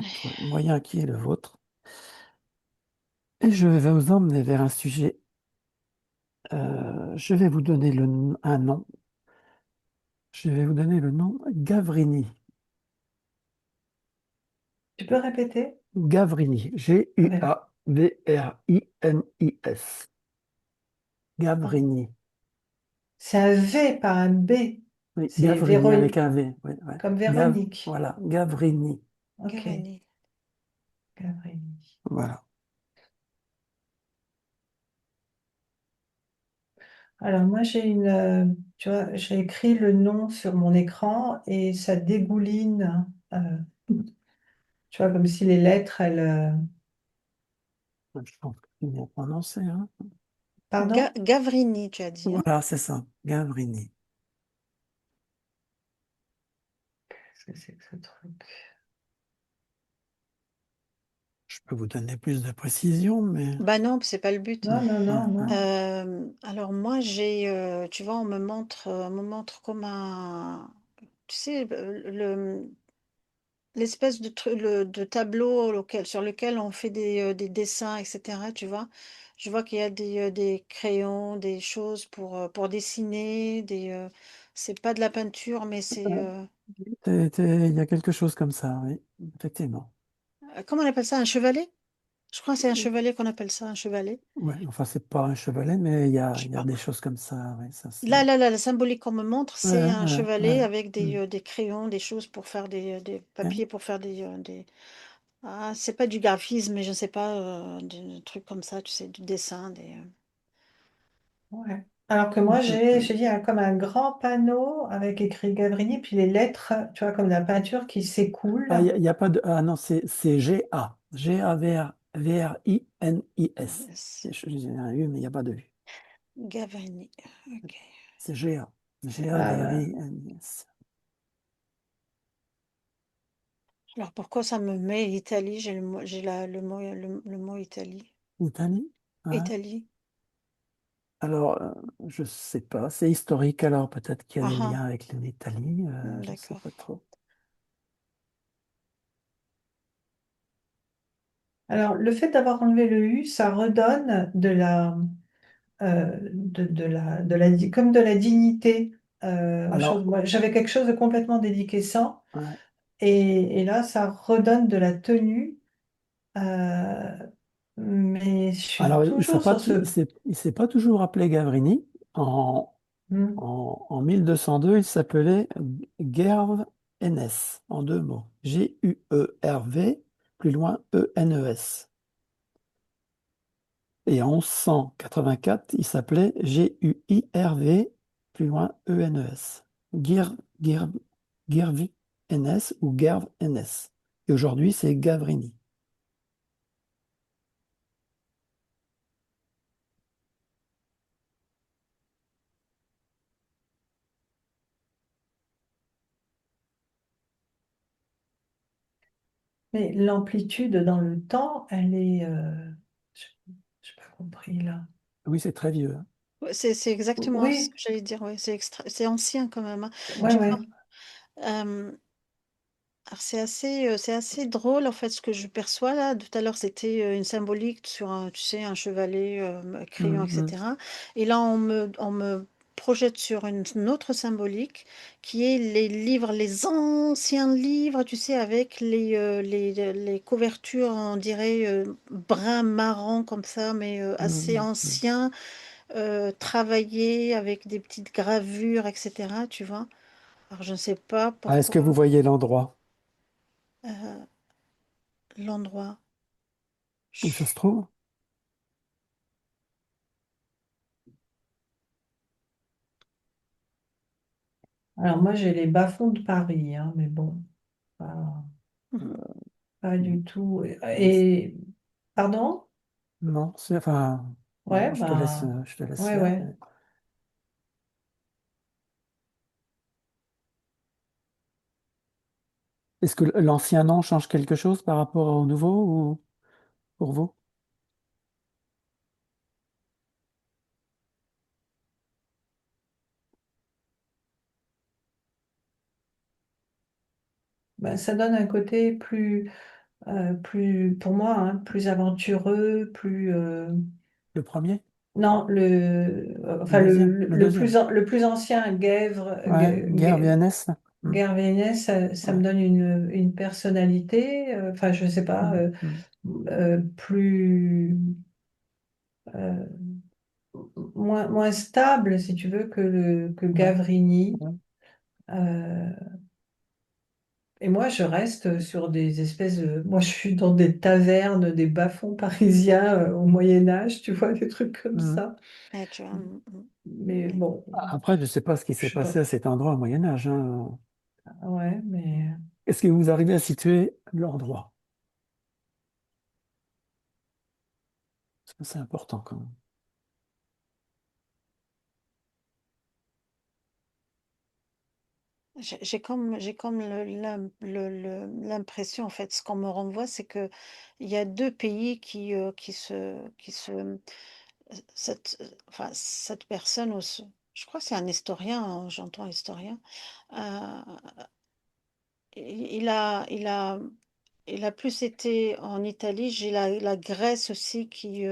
tout Ouais. moyen qui est le vôtre. Et je vais vous emmener vers un sujet. Je vais vous donner un nom. Je vais vous donner le nom Gavrini. Tu peux répéter? Gavrini. Ouais. Gavrinis. Ah. Gavrini. C'est un V, pas un B. Oui, C'est Gavrini avec Véronique, un V. Oui, ouais. comme Véronique. Voilà, Gavrini. Ok. Cavani. Gavrini. Voilà. Alors moi tu vois, j'ai écrit le nom sur mon écran et ça dégouline, tu vois, comme si les lettres, Je pense que c'est bien prononcé, hein. pardon? Gavrini, tu as dit, hein? Voilà, c'est ça. Gavrini. Qu'est-ce que c'est que ce truc? Je peux vous donner plus de précision, mais Bah non, c'est pas le but. Non, non, ouais, non, ouais. non. Alors moi tu vois, on me montre comme un, tu sais, l'espèce de tableau sur lequel on fait des dessins, etc. Tu vois, je vois qu'il y a des crayons, des choses pour dessiner, c'est pas de la peinture, mais Il y a quelque chose comme ça, oui, effectivement. comment on appelle ça, un chevalet? Je crois que c'est un chevalet qu'on appelle ça, un chevalet. Ouais, enfin, c'est pas un chevalet, mais Je sais il y a pas. des choses comme ça, oui, ça c'est. Là, la symbolique qu'on me montre, Ouais, c'est un ouais, ouais. chevalet avec Hmm. des crayons, des choses pour faire des Ok. papiers, pour faire Ah, c'est pas du graphisme, mais je ne sais pas, des trucs comme ça, tu sais, du dessin, Ouais. Alors que Hmm, moi, hmm, j'ai hmm. dit comme un grand panneau avec écrit Gavrini, puis les lettres, tu vois, comme la peinture qui s'écoule. Ah, il y a pas de. Ah non, c'est G-A. G-A-V-R-I-N-I-S. C'est J'ai un U, mais il n'y a pas de U. Gavrini. Ok. C'est G-A. Ah, ouais. G-A-V-R-I-N-I-S. Alors pourquoi ça me met Italie? J'ai le mot Italie. Italie? Ouais. Italie. Alors, je sais pas. C'est historique, alors peut-être qu'il y a Ah des ah, liens avec l'Italie. Je sais d'accord. pas trop. Alors, le fait d'avoir enlevé le U, ça redonne comme de la dignité aux choses. Alors, Moi, j'avais quelque chose de complètement déliquescent, ouais. et là, ça redonne de la tenue. euh, mais je suis Alors, toujours sur ce. il s'est pas toujours appelé Gavrini. En, Hmm. en 1202, il s'appelait Gerve Ennes, en deux mots. G-U-E-R-V, plus loin E-N-E-S. Et en 1184, il s'appelait G-U-I-R-V, plus loin E-N-E-S. Gir, Gir, Girvi Ennes ou Gerve Ennes. Et aujourd'hui, c'est Gavrini. Mais l'amplitude dans le temps, elle est. Je n'ai pas compris là. Oui, c'est très vieux, hein. Ouais, c'est exactement ce Oui, que j'allais dire. Ouais, c'est ancien quand même, hein. ouais, Tu vois, ouais. euh, alors c'est assez drôle en fait ce que je perçois là. Tout à l'heure c'était une symbolique sur un, tu sais, un chevalet, crayon, Mhm, etc. Et là on me projette sur une autre symbolique qui est les livres, les anciens livres, tu sais, avec les couvertures, on dirait brun marron comme ça, mais assez mhm, mhm. anciens, travaillés avec des petites gravures, etc. Tu vois. Alors je ne sais pas Ah, est-ce que pourquoi vous voyez l'endroit euh, l'endroit. où ça se trouve? Alors moi, j'ai les bas-fonds de Paris, hein, mais bon, pas, Mhm. pas du tout. Non, Pardon? non, enfin, Ouais, je te laisse ouais, faire. ouais. Est-ce que l'ancien nom change quelque chose par rapport au nouveau ou pour vous? Ben, ça donne un côté plus. plus, pour moi, hein, plus aventureux, plus, Le premier? non, Le enfin, deuxième? Le deuxième. le plus ancien, Ouais, guerre VNS. Hmm, Guervines, ça me ouais. donne une personnalité, enfin, je sais pas, Hmm, hmm, plus, euh, moins stable, si tu veux, que ouais, Gavrini. ouais. Euh, et moi, je reste sur des espèces de... Moi, je suis dans des tavernes, des bas-fonds parisiens au Moyen Âge, tu vois, des trucs comme Hmm. ça. Tu vois, Mais ouais. bon, Après, je ne sais pas ce qui je s'est sais pas. passé à cet endroit au Moyen Âge, hein. Ouais, mais Est-ce que vous arrivez à situer l'endroit? Parce que c'est important quand même. J'ai comme l'impression, en fait, ce qu'on me renvoie, c'est que il y a deux pays enfin, cette personne, je crois que c'est un historien, hein, j'entends historien, euh, il a, il a plus été en Italie, j'ai la Grèce aussi qui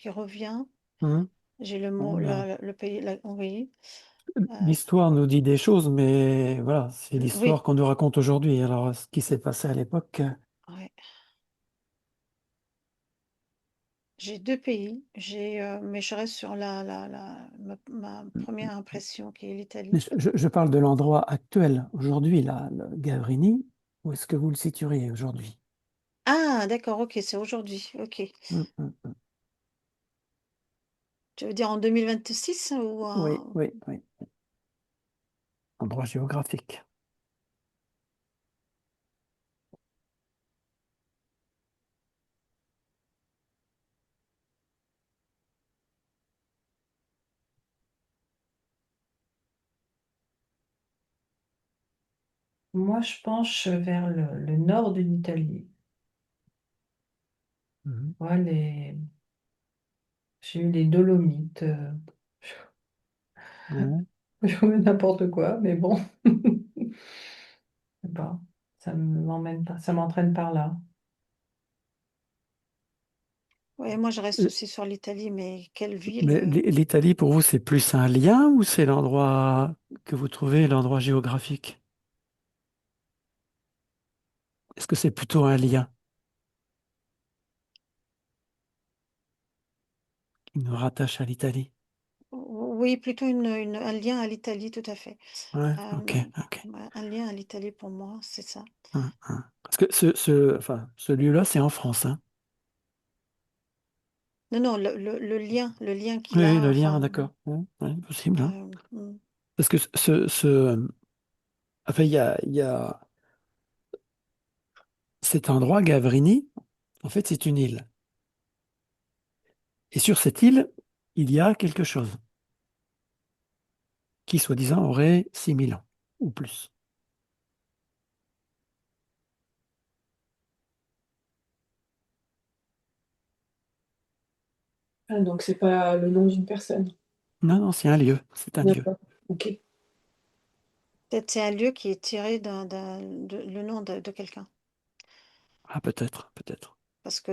revient, Hmm. j'ai le Bon, mot, ben, le pays, oui, euh, l'histoire nous dit des choses, mais voilà, c'est l'histoire oui, qu'on nous raconte aujourd'hui. Alors, ce qui s'est passé à l'époque, ouais. J'ai deux pays, mais je reste sur ma première impression qui est mais l'Italie. je parle de l'endroit actuel, aujourd'hui, là, le Gavrini. Où est-ce que vous le situeriez aujourd'hui? Ah, d'accord, ok, c'est aujourd'hui, ok. Hmm, hmm, hmm. Tu veux dire en 2026 ou Oui, oui, oui. Endroit géographique. moi, je penche vers le nord de l'Italie. Mhm. Ouais, j'ai eu les Dolomites, Ouais. n'importe quoi, mais bon, je sais pas, m'emmène pas, ça m'entraîne par là. ouais, moi je reste Euh, aussi sur l'Italie, mais quelle ville Mais l'Italie, pour vous, c'est plus un lien ou c'est l'endroit que vous trouvez, l'endroit géographique? Est-ce que c'est plutôt un lien qui nous rattache à l'Italie? Oui, plutôt un lien à l'Italie, tout à fait. Ouais, ok, Euh, ok. ouais, un lien à l'Italie pour moi, c'est ça. Parce que enfin, ce lieu-là, c'est en France, hein. Non, non, le lien Oui, qu'il oui, a, le lien, enfin, d'accord. Ouais, ouais, possible, hein. mm, Parce que enfin, il y a cet endroit, Gavrini, en fait, c'est une île. Et sur cette île, il y a quelque chose qui, soi-disant, aurait 6000 ans ou plus. Ah, donc c'est pas le nom d'une personne. Non, non, c'est un lieu. C'est un lieu. D'accord. Ok. peut-être c'est un lieu qui est tiré le nom de quelqu'un. Ah, peut-être, peut-être. Parce que,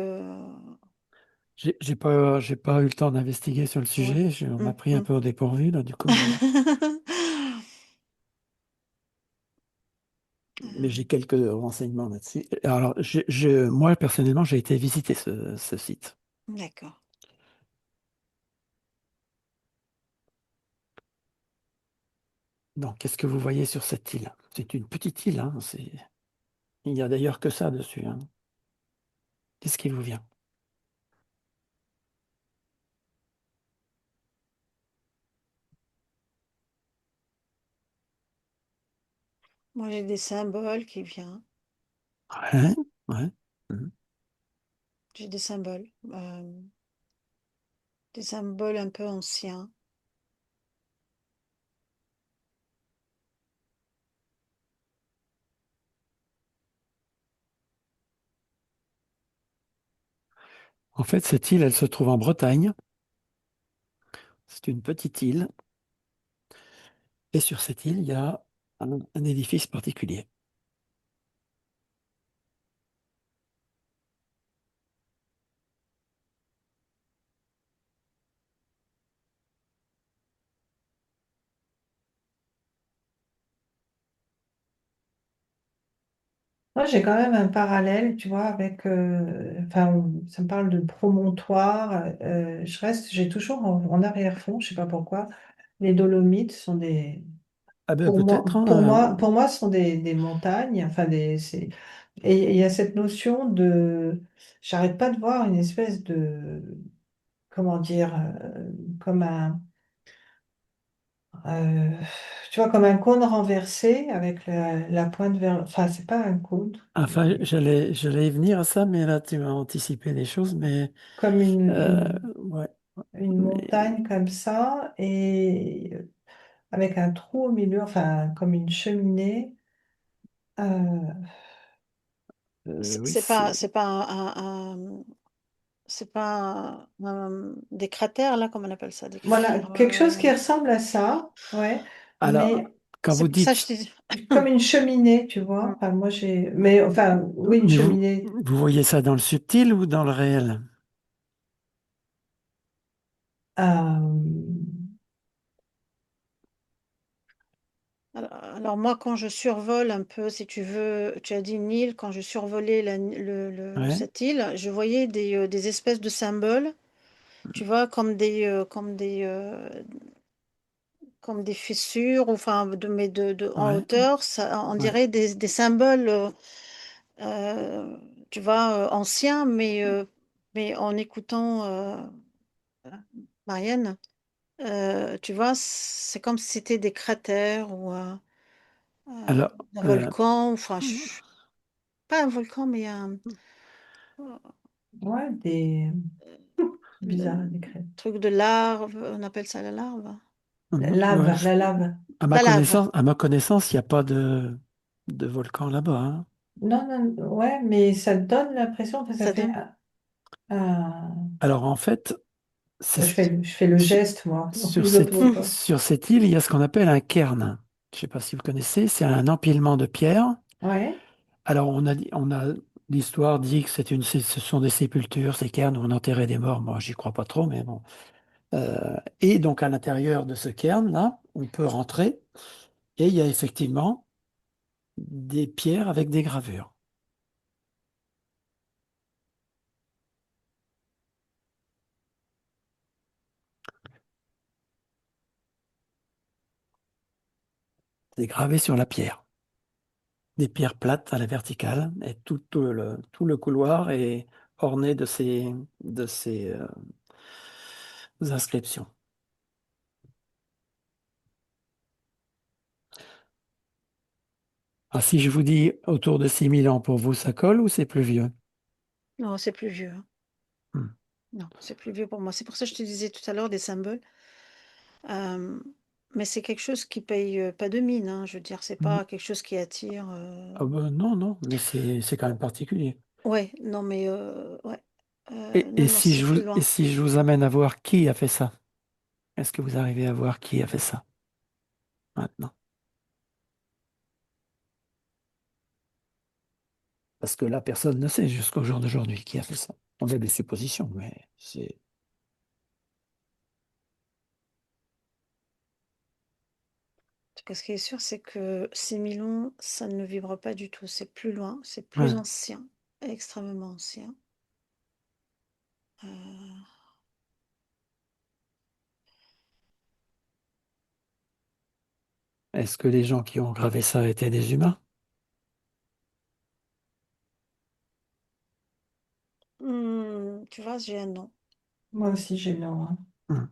J'ai pas eu le temps d'investiguer sur le ouais. sujet. On m'a Mm, pris un mm. peu au dépourvu, là, du coup. Mais j'ai quelques renseignements là-dessus. Alors, moi, personnellement, j'ai été visiter ce site. D'accord. Donc, qu'est-ce que vous voyez sur cette île? C'est une petite île, hein. Il n'y a d'ailleurs que ça dessus, hein. Qu'est-ce qui vous vient? Moi, j'ai des symboles qui viennent. Ouais, ouais. Mhm. J'ai des symboles un peu anciens. En fait, cette île, elle se trouve en Bretagne. C'est une petite île. Et sur cette île, il y a un édifice particulier. Moi, j'ai quand même un parallèle, tu vois, avec, enfin, ça me parle de promontoire. J'ai toujours en arrière-fond, je sais pas pourquoi, les Dolomites sont Ah ben peut-être, hein, pour moi, ce sont des montagnes. Enfin, et il y a cette notion j'arrête pas de voir une espèce comment dire, comme euh, tu vois, comme un cône renversé avec la pointe vers, enfin, c'est pas un cône, enfin, j'allais y venir à ça, mais là, tu m'as anticipé les choses, mais comme ouais, une mais montagne comme ça, et avec un trou au milieu, enfin, comme une cheminée. Euh, oui, C'est pas c'est pas des cratères là, comme on appelle ça, des voilà, cratères. quelque chose qui ressemble à ça, ouais, alors, mais quand vous C'est pour ça que je dites, t'ai dit. comme une cheminée, tu vois. Enfin, moi, mais enfin, oui, une mais cheminée. vous voyez ça dans le subtil ou dans le réel? Euh, Alors moi, quand je survole un peu, si tu veux, tu as dit une île, quand je survolais Ouais, cette île, je voyais des espèces de symboles, tu vois, comme des fissures, ou enfin, en ouais, hauteur, ça, on ouais. dirait des symboles, euh, tu vois, anciens, mais en écoutant Marianne, tu vois, c'est comme si c'était des cratères ou Alors, un volcan, enfin, mm, pas un volcan, mais un ouais, bizarre à décrire. truc de larve, on appelle ça la larve. ouais, La lave. La lave. à ma connaissance, il n'y a pas de volcan là-bas, hein. Non, non, ouais, mais ça donne l'impression que ça Ça fait donne. Alors en fait, ouais, c'est je fais le sur, geste, moi. Donc, les autres voient pas. sur cette île, il y a ce qu'on appelle un cairn. Je ne sais pas si vous connaissez, c'est un empilement de pierres. Ouais. Alors on a l'histoire dit que ce sont des sépultures, ces cairns où on enterrait des morts. Moi, j'y crois pas trop, mais bon. Et donc à l'intérieur de ce cairn-là, on peut rentrer et il y a effectivement des pierres avec des gravures. C'est gravé sur la pierre. Des pierres plates à la verticale et tout le couloir est orné de ces inscriptions. Ah, si je vous dis autour de 6 000 ans pour vous, ça colle ou c'est plus vieux? Non, c'est plus vieux, hein. Hmm. Non, c'est plus vieux pour moi. C'est pour ça que je te disais tout à l'heure des symboles. Euh, mais c'est quelque chose qui paye pas de mine, hein. Je veux dire, c'est Hmm. pas quelque chose qui attire. Ah ben non, non, mais c'est quand même particulier. Ouais, non, mais ouais. Non, non, c'est plus Et loin. si je vous amène à voir qui a fait ça? Est-ce que vous arrivez à voir qui a fait ça maintenant? Parce que là, personne ne sait jusqu'au jour d'aujourd'hui qui a fait ça. On a des suppositions, mais c'est... En tout cas, ce qui est sûr, c'est que ces Milons, ça ne vibre pas du tout. C'est plus loin, c'est plus Ouais. ancien, extrêmement ancien. Euh, Est-ce que les gens qui ont gravé ça étaient des humains? tu vois, j'ai un nom. Moi aussi, j'ai non, hein. Hmm.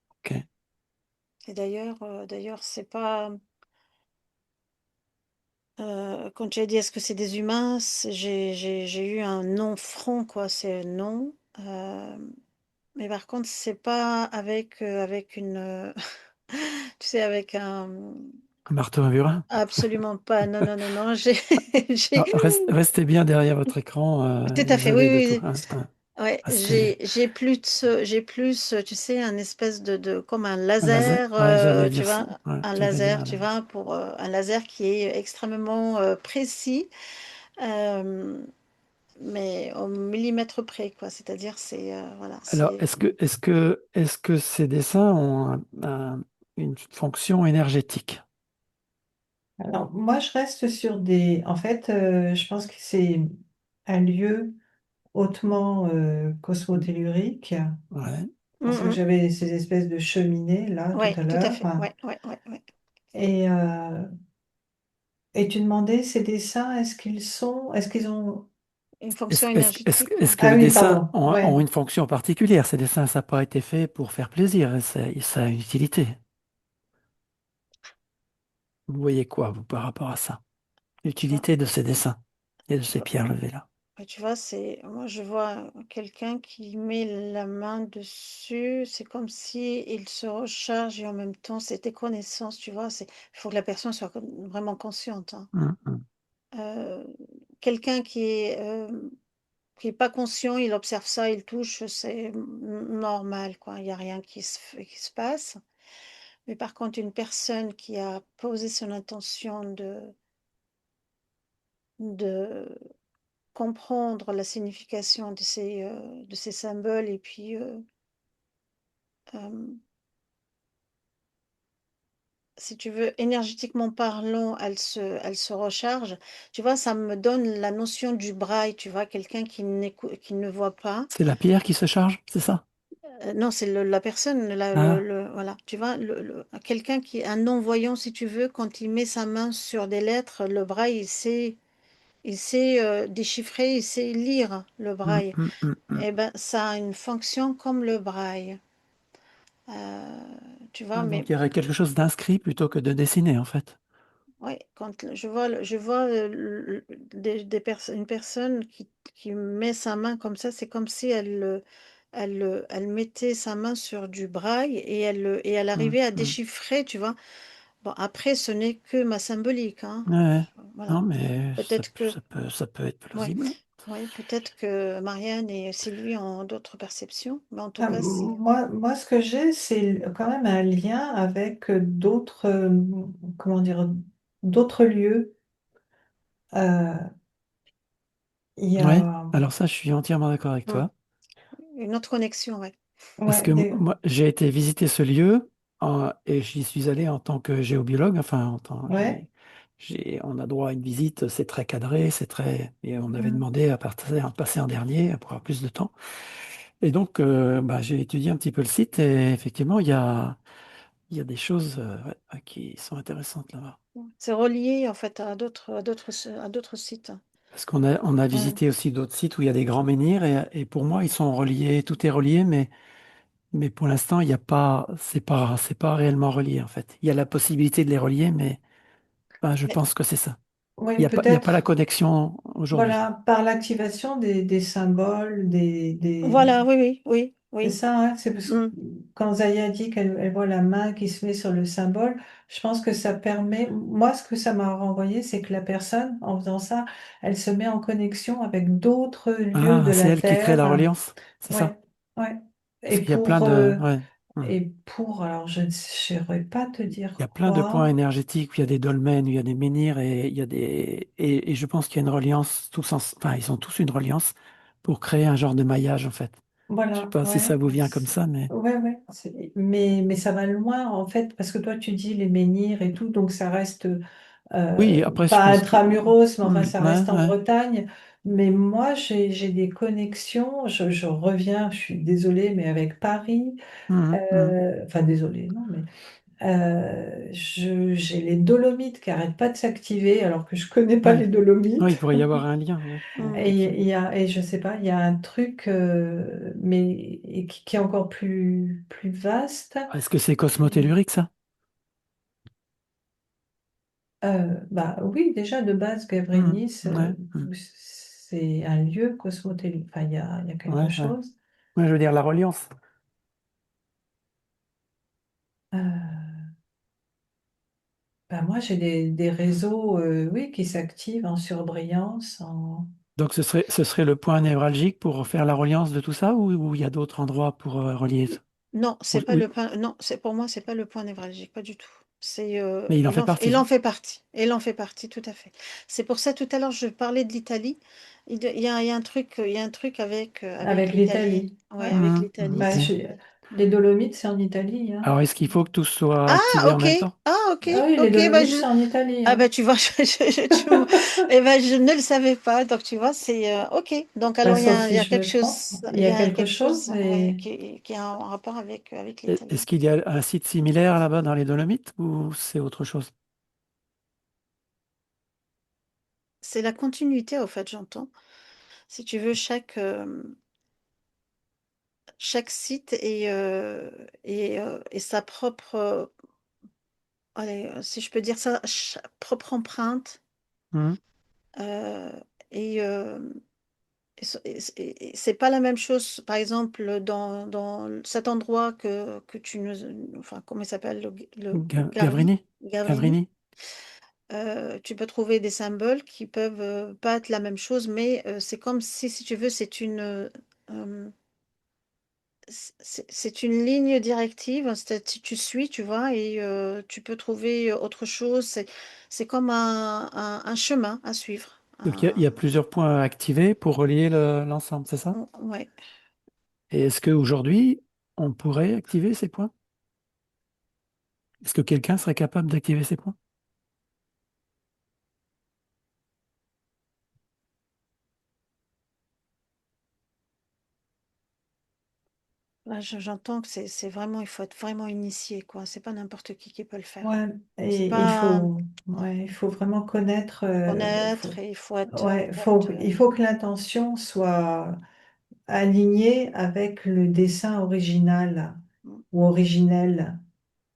Ok. Et d'ailleurs, c'est pas. Quand tu as dit est-ce que c'est des humains, j'ai eu un nom franc, quoi. C'est non. Mais par contre, c'est pas avec une. Tu sais, avec un. Un marteau, un burin? Absolument pas. Non, non, non, non. J'ai. j'ai- Ah, restez bien derrière votre écran, Tout à vous fait, oui, avez de tout, oui, hein, hein. oui. Ouais, Ah, c'est j'ai plus, tu sais, un espèce comme un un laser. laser, Ouais, j'allais tu dire ça. vois, Ouais, un j'allais dire laser, un tu laser. vois, un laser qui est extrêmement précis, euh, mais au millimètre près, quoi. C'est-à-dire, voilà, Alors, est-ce que ces dessins ont une fonction énergétique? Alors, moi, je reste sur des... En fait, je pense que c'est un lieu hautement cosmotellurique. Ouais. C'est pour ça que Mhm. j'avais ces espèces de cheminées là tout Ouais, à tout à l'heure. fait. Ouais, ouais, ouais, ouais. Et, euh, et tu demandais ces dessins, est-ce qu'ils ont... Une Est-ce, fonction est-ce, est-ce, énergétique, est-ce quoi. que Ah les oui, dessins pardon. ont Ouais. une fonction particulière? Ces dessins, ça n'a pas été fait pour faire plaisir, ça a une utilité. Vous voyez quoi, vous, par rapport à ça? Tu vois, L'utilité de ces dessins et de tu ces vois, pierres levées là. tu vois, moi je vois quelqu'un qui met la main dessus, c'est comme si il se recharge et en même temps c'est des connaissances, tu vois, il faut que la personne soit vraiment consciente, hein. Hum, hum. Euh, Quelqu'un qui est pas conscient, il observe ça, il touche, c'est normal, quoi. Il n'y a rien qui se passe. Mais par contre, une personne qui a posé son intention de comprendre la signification de ces symboles et puis, euh, si tu veux, énergétiquement parlant, elle se recharge. Tu vois, ça me donne la notion du braille, tu vois, quelqu'un qui ne voit pas. C'est la pierre qui se charge, c'est ça? Non, c'est la personne, Ah, voilà, tu vois, quelqu'un qui est un non-voyant, si tu veux, quand il met sa main sur des lettres, le braille, il sait déchiffrer, il sait lire le hum, braille. hum, hum, hum. Eh ben, ça a une fonction comme le braille. Tu vois, Ah, mais donc il y aurait quelque chose d'inscrit plutôt que de dessiné en fait. ouais, je vois une personne qui met sa main comme ça, c'est comme si elle mettait sa main sur du braille et elle Hum, arrivait à hum. déchiffrer, tu vois. Bon, après, ce n'est que ma symbolique, hein. Ouais, ouais. Non, Voilà. mais Peut-être que, ça peut être ouais, plausible. ouais, peut-être que Marianne et Sylvie ont d'autres perceptions, mais en tout Ah, cas, c'est. moi, ce que j'ai, c'est quand même un lien avec d'autres, comment dire, d'autres lieux. Euh, il y Ouais. a, Alors ça, je suis entièrement d'accord avec Hmm. toi. Une autre connexion, ouais. Parce ouais, que moi, j'ai été visiter ce lieu et j'y suis allé en tant que géobiologue. Enfin, ouais, on a droit à une visite, c'est très cadré, et on avait mm, demandé à passer en dernier pour avoir plus de temps. Et donc, bah, j'ai étudié un petit peu le site et effectivement, il y a des choses ouais, qui sont intéressantes là-bas. C'est relié, en fait, à d'autres sites. Parce on a mm. visité aussi d'autres sites où il y a des grands menhirs et pour moi, ils sont reliés, tout est relié, mais pour l'instant, il n'y a pas, c'est pas réellement relié en fait. Il y a la possibilité de les relier, mais bah, je Mais, pense que c'est ça. oui, Il y a pas la peut-être, connexion aujourd'hui. voilà, par l'activation des symboles, Voilà, oui, oui, oui, c'est oui. ça, hein, c'est parce que Hmm. quand Zaya dit elle voit la main qui se met sur le symbole, je pense que ça permet, moi ce que ça m'a renvoyé, c'est que la personne, en faisant ça, elle se met en connexion avec d'autres lieux Ah, de c'est la elle qui crée la Terre. reliance, c'est ça? Ouais, ouais. Parce qu'il y a plein ouais. Hmm. Alors je ne saurais pas te Il y dire a plein de points quoi. énergétiques où il y a des dolmens, où il y a des menhirs et il y a et je pense qu'il y a une reliance enfin, ils ont tous une reliance pour créer un genre de maillage en fait. Je sais Voilà, pas si ouais. ça vous vient comme ça, mais Ouais, ouais. Mais ça va loin en fait, parce que toi tu dis les menhirs et tout, donc ça reste oui, après je pas pense que intramuros, mais enfin hmm, ça ouais, reste en ouais, Bretagne. Mais moi j'ai des connexions, je reviens, je suis désolée, mais avec Paris, hmm, hmm. enfin désolée, non, mais j'ai les Dolomites qui n'arrêtent pas de s'activer alors que je connais pas Ouais. les Ouais, il Dolomites. pourrait y avoir un lien, ouais, ouais, Hmm. Et effectivement. et je sais pas, il y a un truc, mais qui est encore plus vaste. Est-ce que c'est cosmotellurique ça? Bah oui, déjà de base, Hmm, Gavrinis, ouais, hmm. c'est un lieu cosmotellurique. Enfin, il y a quelque Ouais, ouais. chose. Ouais, je veux dire la reliance. Euh, Bah moi, j'ai des réseaux, oui, qui s'activent en surbrillance. Donc ce serait le point névralgique pour faire la reliance de tout ça ou il y a d'autres endroits pour relier? Non, c'est pas Oui, le point. Non, c'est pour moi, c'est pas le point névralgique, pas du tout. mais il en fait Il partie. en fait partie. Il en fait partie, tout à fait. C'est pour ça tout à l'heure je parlais de l'Italie. Il y a un truc avec Avec l'Italie. l'Italie. Ouais, Ouais. avec Mhm, mhm, l'Italie. Bah, ok. Les Dolomites, c'est en Italie, hein. Alors, est-ce qu'il faut que tout soit Ah, activé en ok. même temps? Ah, ok. Ah oui, les Ok. Bah, Dolomites, c'est en Italie, ah, hein. bah, tu vois, eh ben, je ne le savais pas. Donc, tu vois, c'est ok. Donc, Bah, alors, sauf il y si a je quelque me trompe. chose, Il il y y a a quelque quelque chose, chose ouais, mais qui a un rapport avec Est-ce l'Italie. qu'il y a un site similaire là-bas dans les Dolomites ou c'est autre chose? C'est la continuité, au fait, j'entends. Si tu veux, chaque site et sa propre, allez, si je peux dire ça, propre empreinte. Hmm. euh, et, et c'est pas la même chose, par exemple, dans cet endroit que tu nous... Enfin, comment il s'appelle? Le Garvi, Gavrini? Gavrini. Gavrini? Tu peux trouver des symboles qui peuvent pas être la même chose, mais c'est comme si tu veux, euh, c'est une ligne directive, si tu suis, tu vois, et tu peux trouver autre chose. C'est comme un chemin à suivre. Donc il y a plusieurs points à activer pour relier l'ensemble, c'est ça? Ouais. Et est-ce qu'aujourd'hui, on pourrait activer ces points? Est-ce que quelqu'un serait capable d'activer ces points? Là, j'entends que c'est vraiment, il faut être vraiment initié, quoi. C'est pas n'importe qui peut le faire. ouais, C'est et pas il faut vraiment connaître. connaître et il faut être, Ouais, il faut que l'intention soit alignée avec le dessin original ou originel.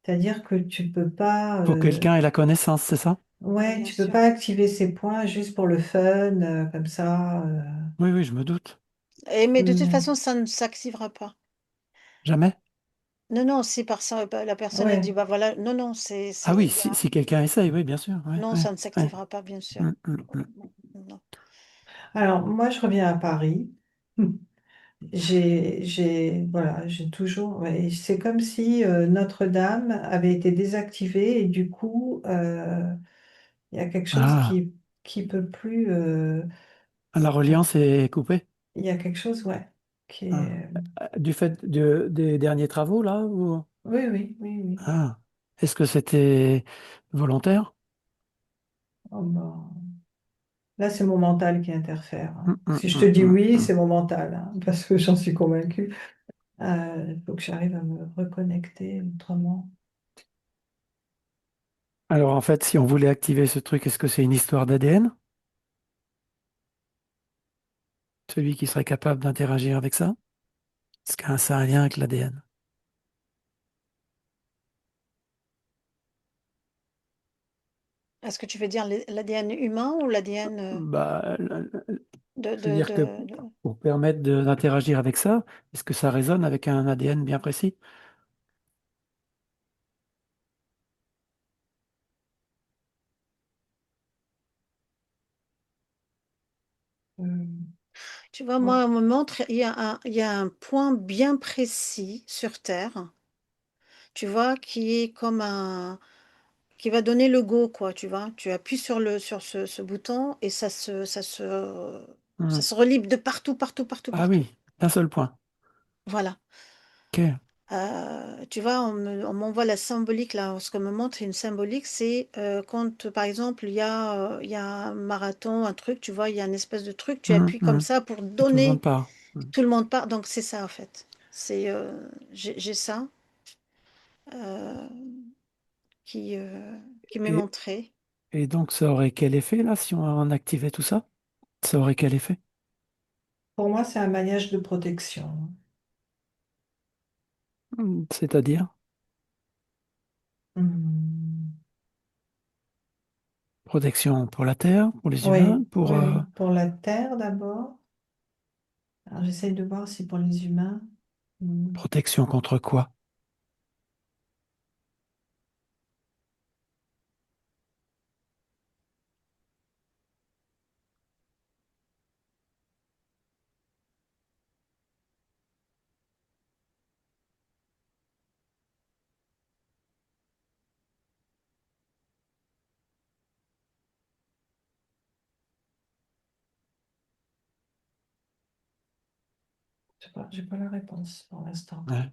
C'est-à-dire que tu peux pas, Faut que quelqu'un ait la connaissance, c'est ça? ouais, bien tu peux sûr. pas activer ces points juste pour le fun, comme ça. Oui, oui, je me doute. Mais de toute façon, Hmm. ça ne s'activera pas. Jamais? Non, non, si par ça, bah, la personne a dit, Ouais, bah voilà, non, non, Ah oui, il y a- si quelqu'un essaye, oui, bien sûr. Ouais, non, ouais, ça ne ouais. s'activera pas, bien sûr. Mm, mm, mm. Non. alors moi je reviens à Paris. Voilà, j'ai toujours, ouais, c'est comme si Notre-Dame avait été désactivée et du coup, il y a quelque chose Ah, qui peut plus, la reliance est coupée. il y a quelque chose, ouais, qui Ah. est, Du fait des derniers travaux, là, ou... oui, oui, oui, oui. Ah. Est-ce que c'était volontaire? Oh, ben, là, c'est mon mental qui interfère, Mm, hein. mm, Si je te mm, dis mm, oui, mm. c'est mon mental, hein, parce que j'en suis convaincue. Il faut que j'arrive à me reconnecter autrement. Alors, en fait, si on voulait activer ce truc, est-ce que c'est une histoire d'ADN? Celui qui serait capable d'interagir avec ça? Est-ce que ça a un lien avec l'ADN? Est-ce que tu veux dire l'ADN humain ou l'ADN Bah, de, de, c'est-à-dire que de, de- pour permettre d'interagir avec ça, est-ce que ça résonne avec un ADN bien précis? Euh, Tu vois, bon, moi, on me montre, il y a un point bien précis sur Terre, tu vois, qui est comme qui va donner le go, quoi, tu vois. Tu appuies sur ce bouton et ça Hmm. se relibre de partout, partout, partout, Ah partout. oui, d'un seul point. Voilà. Ok. Tu vois, on m'envoie la symbolique, là. Ce qu'on me montre, une symbolique, c'est quand, par exemple, il y a un marathon, un truc, tu vois, il y a une espèce de truc, tu Hmm, appuies comme hmm. ça pour Et tout le monde donner, part. Hmm. tout le monde part. Donc, c'est ça, en fait. J'ai ça euh, qui, euh, qui m'est Et, montré. et donc, ça aurait quel effet, là, si on activait tout ça? Ça aurait quel effet? pour moi, c'est un maillage de protection. C'est-à-dire Hmm. protection pour la Terre, pour les humains, Oui, pour oui, oui. Pour la Terre d'abord. Alors, j'essaye de voir si pour les humains. Hmm. protection contre quoi? J'ai pas la réponse pour l'instant. Ouais.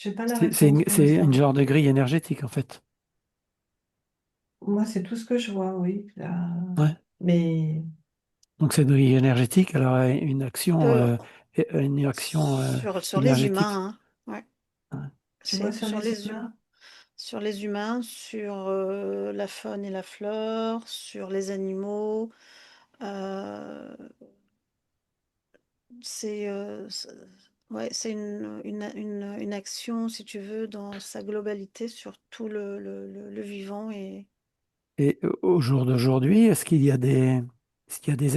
J'ai pas la C'est réponse pour c'est une l'instant. genre de grille énergétique, en fait. Moi, c'est tout ce que je vois, oui. Là. Ouais. Mais Donc, cette grille énergétique, elle aurait Euh, une action sur les énergétique. humains, hein. Ouais. Ouais. tu vois C'est sur les humains? sur les humains, sur la faune et la flore, sur les animaux. euh, c'est ouais, c'est une action, si tu veux, dans sa globalité sur tout le vivant. Et Et au jour d'aujourd'hui, est-ce qu'il y a des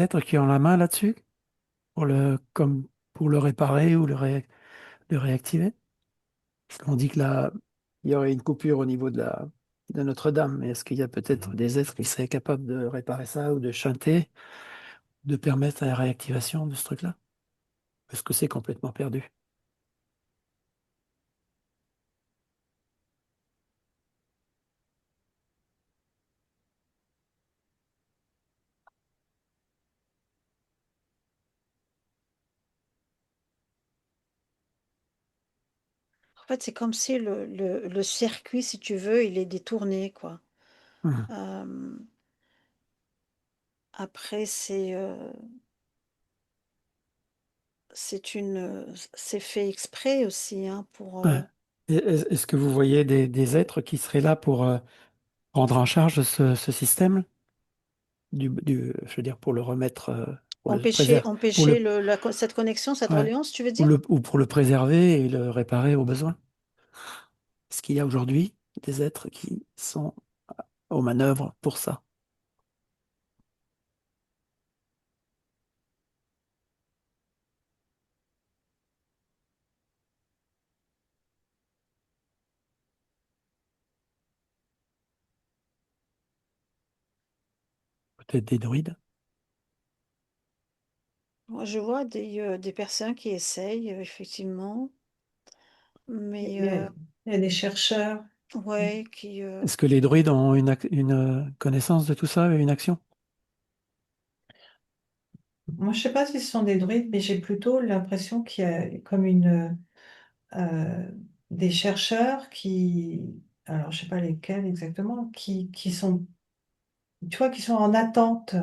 êtres qui ont la main là-dessus comme pour le réparer ou le réactiver? Parce qu'on dit que là, il y aurait une coupure au niveau de Notre-Dame, mais est-ce qu'il y a peut-être des êtres qui seraient capables de réparer ça ou de chanter, de permettre la réactivation de ce truc-là? Est-ce que c'est complètement perdu? en fait, c'est comme si le circuit, si tu veux, il est détourné, quoi. Mhm. Euh, après, c'est fait exprès aussi, hein, pour. Ouais. Et est-ce que vous voyez des êtres qui seraient là pour prendre en charge ce système, je veux dire, pour le remettre, pour le préserver, pour Empêcher le, cette connexion, cette ouais, reliance, tu veux dire? ou pour le préserver et le réparer au besoin? Est-ce qu'il y a aujourd'hui des êtres qui sont aux manœuvres pour ça? Peut-être des druides? Moi, je vois des personnes qui essayent, effectivement, mais Il y a, il y a des chercheurs. ouais, Est-ce que les druides ont une connaissance de tout ça et une action? Moi, je sais pas si ce sont des druides, mais j'ai plutôt l'impression qu'il y a comme euh, des chercheurs qui, alors je sais pas lesquels exactement, qui sont, tu vois, qui sont en attente,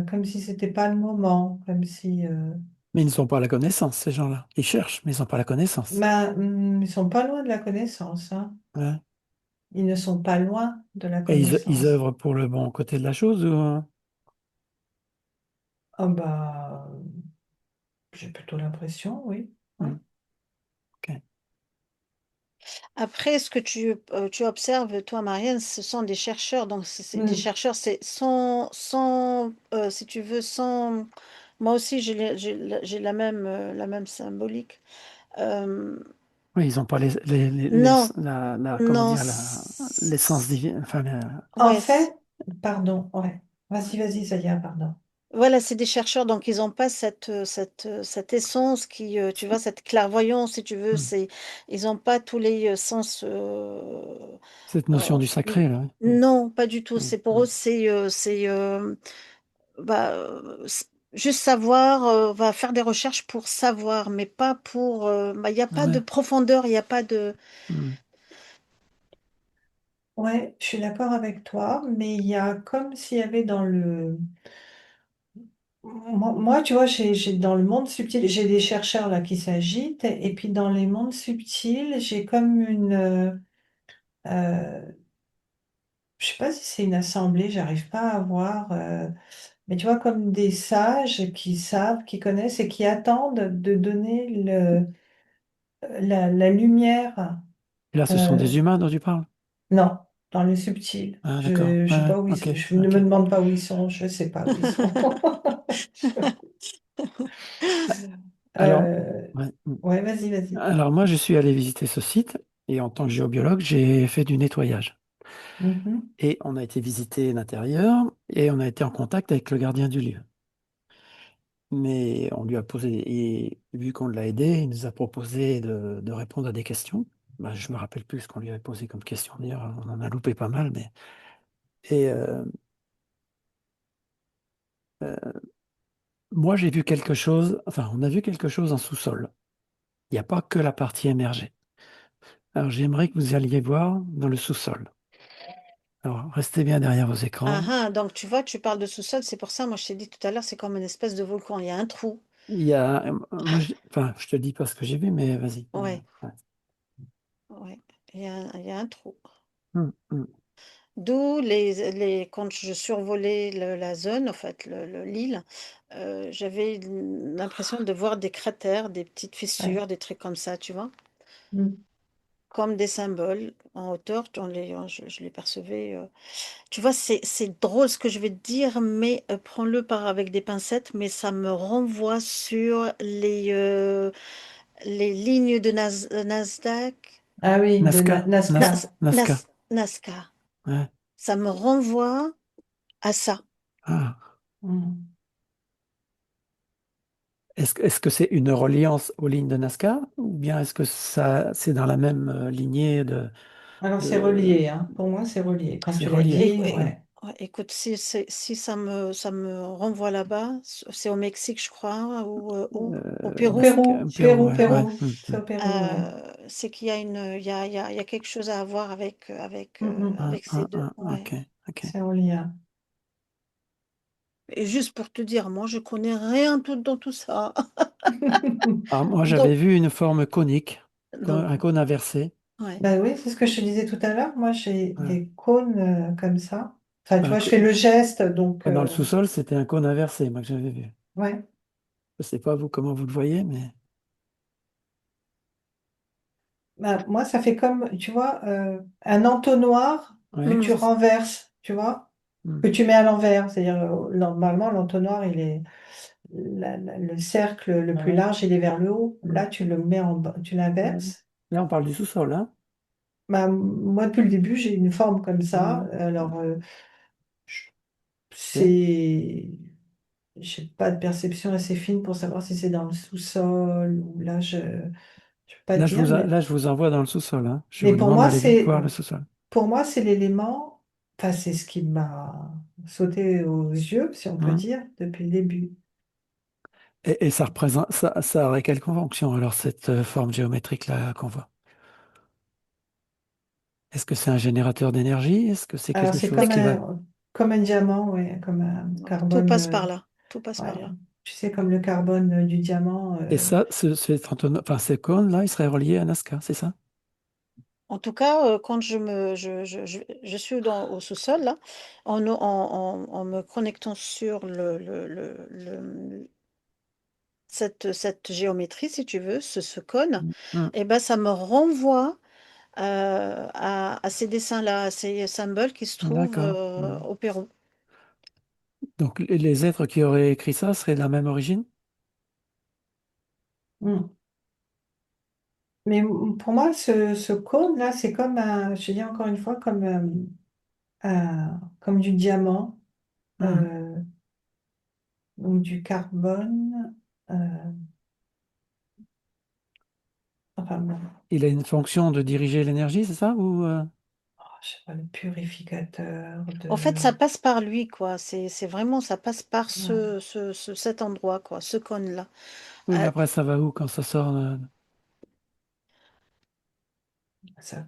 comme si c'était pas le moment, comme si, Mais ils ne sont pas à la connaissance, ces gens-là. Ils cherchent, mais ils n'ont pas la connaissance. ils sont pas loin de la connaissance, hein. Ouais. Ils ne sont pas loin de la Et ils connaissance. œuvrent pour le bon côté de la chose ou... Ah bah, j'ai plutôt l'impression, oui. Ouais. Hmm, ok. après, ce que tu observes, toi, Marianne, ce sont des chercheurs. Donc, des Mm. chercheurs, c'est si tu veux, sans. Moi aussi, j'ai la même symbolique. Euh, Oui, ils n'ont pas non, comment non. dire, l'essence divine, enfin, En Ouais, fait, pardon, ouais. Vas-y, Zaya, pardon. voilà, c'est des chercheurs, donc ils n'ont pas cette essence qui, tu vois, cette clairvoyance, si tu veux, hmm, ils n'ont pas tous les sens. cette notion Euh, du sacré, là. Oui. non, pas du tout. Hmm, C'est pour hmm, eux, juste savoir, va faire des recherches pour savoir, mais pas pour. Il n'y a hmm. pas de Ouais. profondeur, il n'y a pas de. Hmm. Ouais, je suis d'accord avec toi, mais il y a comme s'il y avait dans le... Moi, tu vois, dans le monde subtil, j'ai des chercheurs là qui s'agitent, et puis dans les mondes subtils, j'ai comme euh, je sais pas si c'est une assemblée, j'arrive pas à voir, mais tu vois, comme des sages qui savent, qui connaissent et qui attendent de donner la lumière. Et là, ce sont euh, des humains dont tu parles? non, dans le subtil. Ah, d'accord. Je Ouais, sais ouais, pas où ok, je ne me ok. demande pas où ils sont, je sais pas où ils sont. Alors, Euh, ouais, hmm. ouais, vas-y. Alors moi, je suis allé visiter ce site et en tant que géobiologue, j'ai fait du nettoyage. Mhm. Et on a été visiter l'intérieur et on a été en contact avec le gardien du lieu. Mais on lui a posé, et vu qu'on l'a aidé, il nous a proposé de répondre à des questions. Ben, je me rappelle plus ce qu'on lui avait posé comme question. D'ailleurs, on en a loupé pas mal. Et euh, moi, j'ai vu quelque chose, enfin, on a vu quelque chose en sous-sol. Il n'y a pas que la partie émergée. Alors, j'aimerais que vous alliez voir dans le sous-sol. Alors, restez bien derrière vos Ah, écrans. ah, donc tu vois, tu parles de sous-sol, c'est pour ça, moi je t'ai dit tout à l'heure, c'est comme une espèce de volcan, il y a un trou. Il y a, moi, enfin, je te dis pas ce que j'ai vu, mais vas-y. Ouais, Ouais. ouais, il y a un trou. Hum, hum. D'où quand je survolais la zone, en fait, l'île, j'avais l'impression de voir des cratères, des petites Ouais. fissures, des trucs comme ça, tu vois, Mm. comme des symboles en hauteur, je les percevais. Tu vois, c'est drôle ce que je vais te dire, mais prends-le avec des pincettes, mais ça me renvoie sur les lignes de Nasdaq, Ah oui, de Nazca, Nazca. Nazca. Nazca. Ouais. Ça me renvoie à ça. Ah. Mm. Est-ce que c'est une reliance aux lignes de Nazca ou bien est-ce que ça c'est dans la même lignée Alors c'est de relié, hein. Pour moi, c'est relié. Quand c'est tu l'as relié? dit, Ouais. ouais. Ouais, écoute, si ça me renvoie là-bas, c'est au Mexique, je crois, ou au Au Pérou. Pérou, Pérou, Pérou, ouais, ouais. Pérou. C'est Hum. au Pérou, ouais. C'est qu'il y a il y a quelque chose à voir Mm, mm. Ah, avec ces ah, deux. ah, Ouais. ok, ok. C'est relié. Et juste pour te dire, moi, je connais rien dans tout ça. Alors moi j'avais Donc, vu une forme conique, donc, un cône inversé. ouais. Bah oui, c'est ce que je te disais tout à l'heure. Moi, j'ai Ouais. des cônes comme ça. Enfin, tu Ben, vois, je fais le geste, donc dans le sous-sol, c'était un cône inversé, moi que j'avais vu. ouais. Je sais pas vous comment vous le voyez, mais Bah, moi, ça fait comme, tu vois, un entonnoir que ouais, Hmm. tu c'est ça. renverses, tu vois, Hmm. que tu mets à l'envers. C'est-à-dire, normalement, l'entonnoir, il est le cercle le plus Ouais. large, il est vers le haut. Hmm. Là, tu le mets en bas, tu Ouais. l'inverses. Là, on parle du sous-sol, hein? Bah, moi, depuis le début, j'ai une forme comme ça. Hmm. Alors, je- Ok. c'est, j'ai pas de perception assez fine pour savoir si c'est dans le sous-sol ou là, je peux pas te dire, Là, je vous envoie dans le sous-sol, hein. Je mais vous pour demande moi, d'aller vite c'est voir le sous-sol. pour moi, c'est l'élément, enfin, c'est ce qui m'a sauté aux yeux, si on peut Hmm. dire, depuis le début. Et ça représente, ça aurait quelle fonction alors cette forme géométrique-là qu'on voit? Est-ce que c'est un générateur d'énergie? Est-ce que c'est Alors, quelque c'est chose qui va... comme un diamant, ouais, comme un Tout carbone, passe par là. Tout passe par ouais, là. tu sais, comme le carbone du diamant. Et ça, enfin, ces cônes-là, ils seraient reliés à Nazca, c'est ça? En tout cas, quand je suis au sous-sol, là, en me connectant sur cette géométrie, si tu veux, ce cône, Hmm. et ben, ça me renvoie à ces dessins-là, à ces symboles qui se trouvent D'accord. Hmm. au Pérou. Donc, les êtres qui auraient écrit ça seraient de la même origine? Mm. Mais pour moi, ce cône-là, c'est comme un, je te dis encore une fois, comme, comme du diamant Hmm. euh, ou du carbone. euh, enfin, bon, Il a une fonction de diriger l'énergie, c'est ça? Ou, je sais pas, le purificateur En de. fait, ça passe par lui, quoi. C'est vraiment, ça passe par Ouais, cet endroit, quoi, ce cône-là. oui, mais Euh, après, ça va où quand ça sort? ça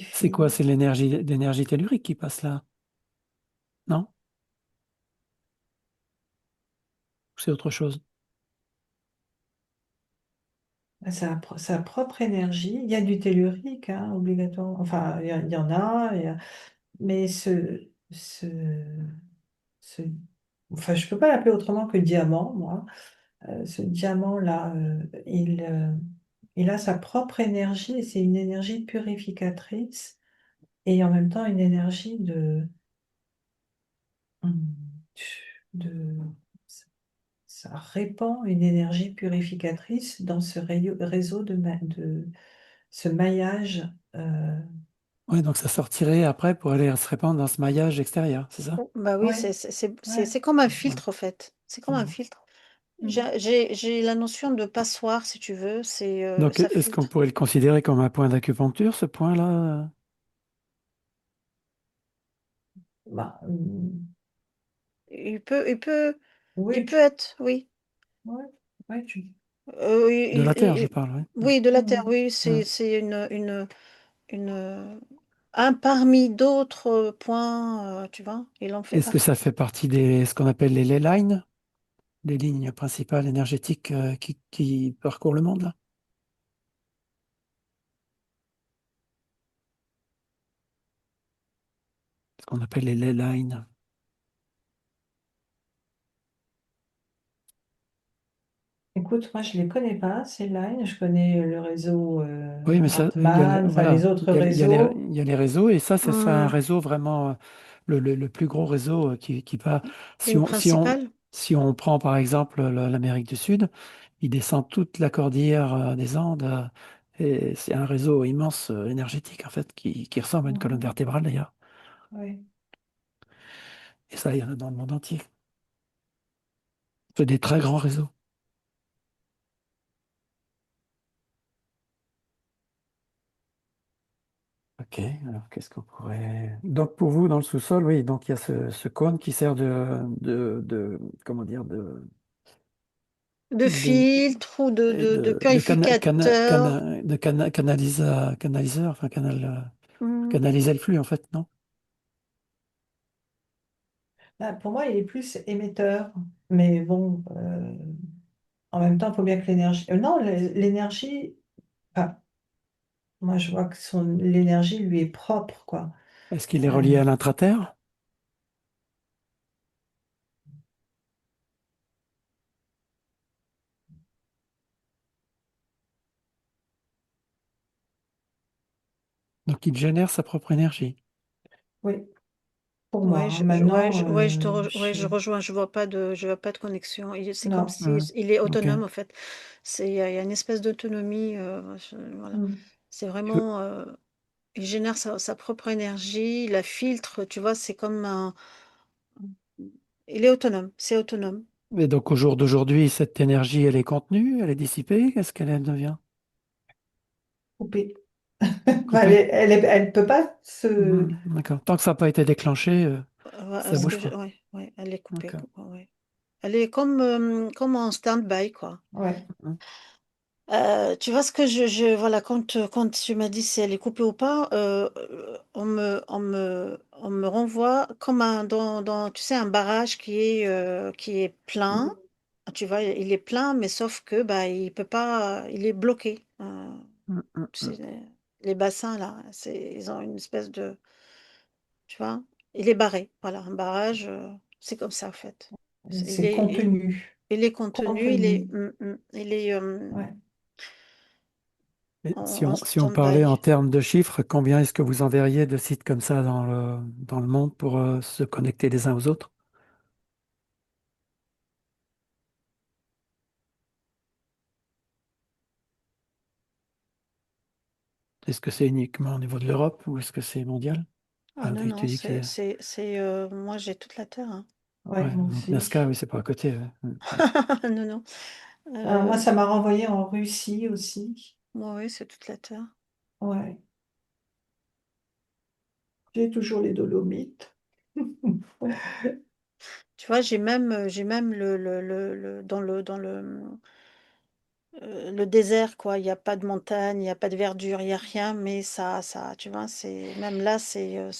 C'est quoi? purifie. C'est l'énergie tellurique qui passe là? Non? Ou c'est autre chose? Ça a sa propre énergie. Il y a du tellurique, hein, obligatoire. Enfin, il y en a. Mais ce- enfin, je peux pas l'appeler autrement que diamant, moi. Ce diamant-là, il a sa propre énergie et c'est une énergie purificatrice et en même temps une énergie de ça répand une énergie purificatrice dans ce réseau de ce maillage. Oui, donc ça sortirait après pour aller se répandre dans ce maillage extérieur, c'est ça? oh, bah oui, Ouais, ouais. c'est comme un Ouais. filtre, en fait. C'est comme un Mm. filtre. Mm. J'ai la notion de passoire, si tu veux. Donc, Ça est-ce qu'on filtre. pourrait le considérer comme un point d'acupuncture, ce point-là? Bah, Il peut, il peut, il oui, peut être, oui. ouais, ouais, tu dis. De la Terre, je parle, oui. oui, de la Terre, Mhm. oui, Ouais. c'est une, un parmi d'autres points, tu vois, il en fait Est-ce que partie. ça fait partie ce qu'on appelle les ley lines, les lignes principales énergétiques qui parcourent le monde, là? Ce qu'on appelle les ley lines. Écoute, moi, je les connais pas, ces lines. Je connais le réseau Oui, mais ça, Hartmann, enfin les voilà, autres réseaux. il y a les réseaux, et ça, c'est un Hmm. réseau vraiment, le plus gros réseau qui va. Si Ligne on, si on, principale? si on prend par exemple l'Amérique du Sud, il descend toute la cordillère des Andes, et c'est un réseau immense énergétique, en fait, qui ressemble à une colonne Mhm. vertébrale d'ailleurs. Oui. Et ça, il y en a dans le monde entier. C'est des très grands réseaux. Ok, alors qu'est-ce qu'on pourrait. Donc pour vous, dans le sous-sol, oui, donc il y a ce cône qui sert comment dire, De de, filtre ou de purificateur? canaliseur, enfin Hmm. canaliser le flux en fait, non? Ah, pour moi, il est plus émetteur. Mais bon, en même temps, il faut bien que l'énergie. Non, l'énergie. Enfin, moi, je vois que l'énergie lui est propre, quoi. Est-ce qu'il est Euh, relié à l'intraterre? Donc il génère sa propre énergie. oui, pour moi, Ouais, hein. Maintenant, je rejoins, je vois pas de connexion. C'est comme non. si Hmm, il est ok. autonome, en fait. Il y a une espèce d'autonomie, voilà. Mm. C'est Je- vraiment, il génère sa propre énergie, il la filtre, tu vois, c'est comme un, il est autonome, c'est autonome. Et donc au jour d'aujourd'hui, cette énergie, elle est contenue, elle est dissipée, qu'est-ce qu'elle devient? Coupé. Bah, Coupée? elle peut pas se. D'accord. Tant que ça n'a pas été déclenché, ça bouge pas. Ouais, ouais, elle est coupée, D'accord. quoi, ouais. Elle est comme en stand-by, quoi. Ouais. Mhm. Tu vois ce que voilà, quand tu m'as dit si elle est coupée ou pas, on me renvoie comme tu sais, un barrage qui est plein. Tu vois, il est plein, mais sauf que bah, il peut pas, il est bloqué. Tu sais, les bassins là, ils ont une espèce de, tu vois, il est barré. Voilà, un barrage, c'est comme ça en fait. C'est contenu. Il est contenu, Contenu. il est Ouais. Et en si on parlait stand-by. en termes de chiffres, combien est-ce que vous enverriez de sites comme ça dans le monde pour se connecter les uns aux autres? Est-ce que c'est uniquement au niveau de l'Europe ou est-ce que c'est mondial? Ah Enfin, non, tu non, dis que c'est. moi j'ai toute la terre, hein. Ouais, Ouais, moi donc Nazca, aussi. oui, c'est pas à côté. Ouais. Non, non. Alors, moi, Euh, ça m'a renvoyé en Russie aussi. moi, oui, c'est toute la terre. Ouais. J'ai toujours les Dolomites. Tu vois, j'ai même le désert, quoi. Il n'y a pas de montagne, il n'y a pas de verdure, il n'y a rien, mais tu vois, même là, c'est,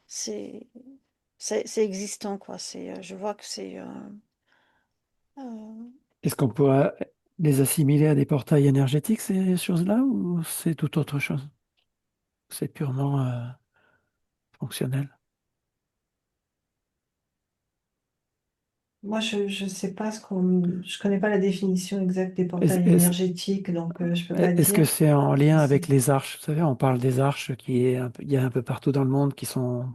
c'est existant, quoi. Je vois que euh, Est-ce qu'on pourrait les assimiler à des portails énergétiques, ces choses-là, ou c'est tout autre chose? C'est purement fonctionnel. Moi, je sais pas je connais pas la définition exacte des Est-ce, portails est-ce- énergétiques, donc je peux pas est-ce que dire. c'est en lien avec C'est- les arches? Vous savez, on parle des arches il y a un peu partout dans le monde qui sont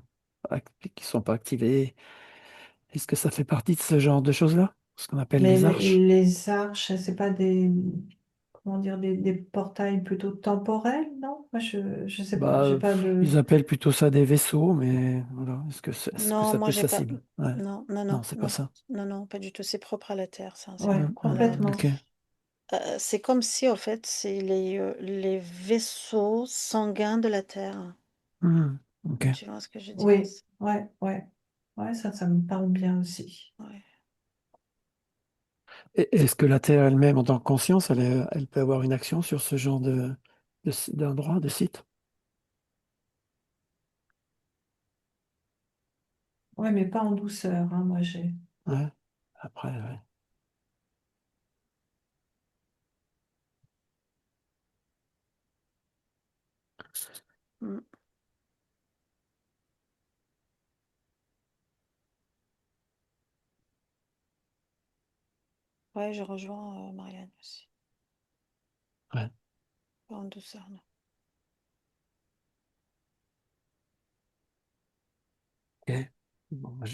pas activées. Est-ce que ça fait partie de ce genre de choses-là? Ce qu'on appelle Mais les arches? les arches, c'est pas comment dire, des portails plutôt temporels, non? Moi, je sais pas, j'ai Bah, pas de. ils appellent plutôt ça des vaisseaux, mais voilà. Est-ce que non, ça moi, peut j'ai pas. s'assimiler? Ouais. Non, non, Non, non, c'est pas non, ça. non, non, pas du tout. C'est propre à la terre, ça. C'est Ouais, propre à la. complètement. Ok. C'est comme si, en fait, c'est les vaisseaux sanguins de la terre. Hmm, ok. Tu vois ce que je veux dire? Oui, ouais, ouais. Ouais, ça me parle bien aussi. Ouais. Est-ce que la Terre elle-même, en tant que conscience, elle peut avoir une action sur ce genre d'endroit, de site? Ouais, mais pas en douceur, hein, moi j'ai. Ouais. Après, ouais. Mm. Ouais, je rejoins Marianne aussi. Ouais. Pas en douceur, non. Ok. Bon, bah,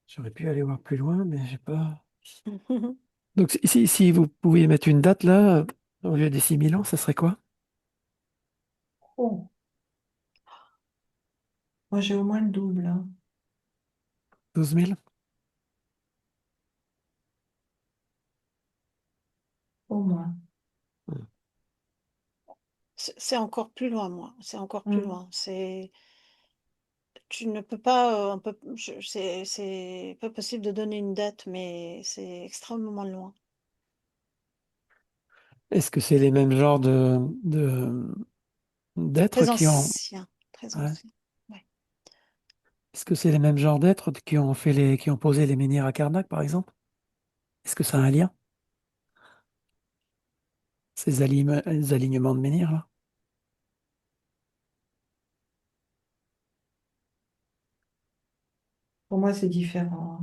j'aurais pu aller voir plus loin, mais j'ai pas. Donc, si vous pouviez mettre une date là, au lieu des 6000 ans, ça serait quoi? Oh, moi j'ai au moins le double, hein, 12 000? au moins. Hmm. C'est encore plus loin, moi. C'est encore plus Mm. loin. Tu ne peux pas, c'est pas possible de donner une date, mais c'est extrêmement loin. Est-ce que c'est les mêmes genres d'êtres Très qui ont. ancien, très Ouais. ancien. Ouais. Est-ce que c'est les mêmes genres d'êtres qui ont posé les menhirs à Karnak, par exemple? Est-ce que ça a un lien, ces alignements de menhirs là? Pour moi c'est différent,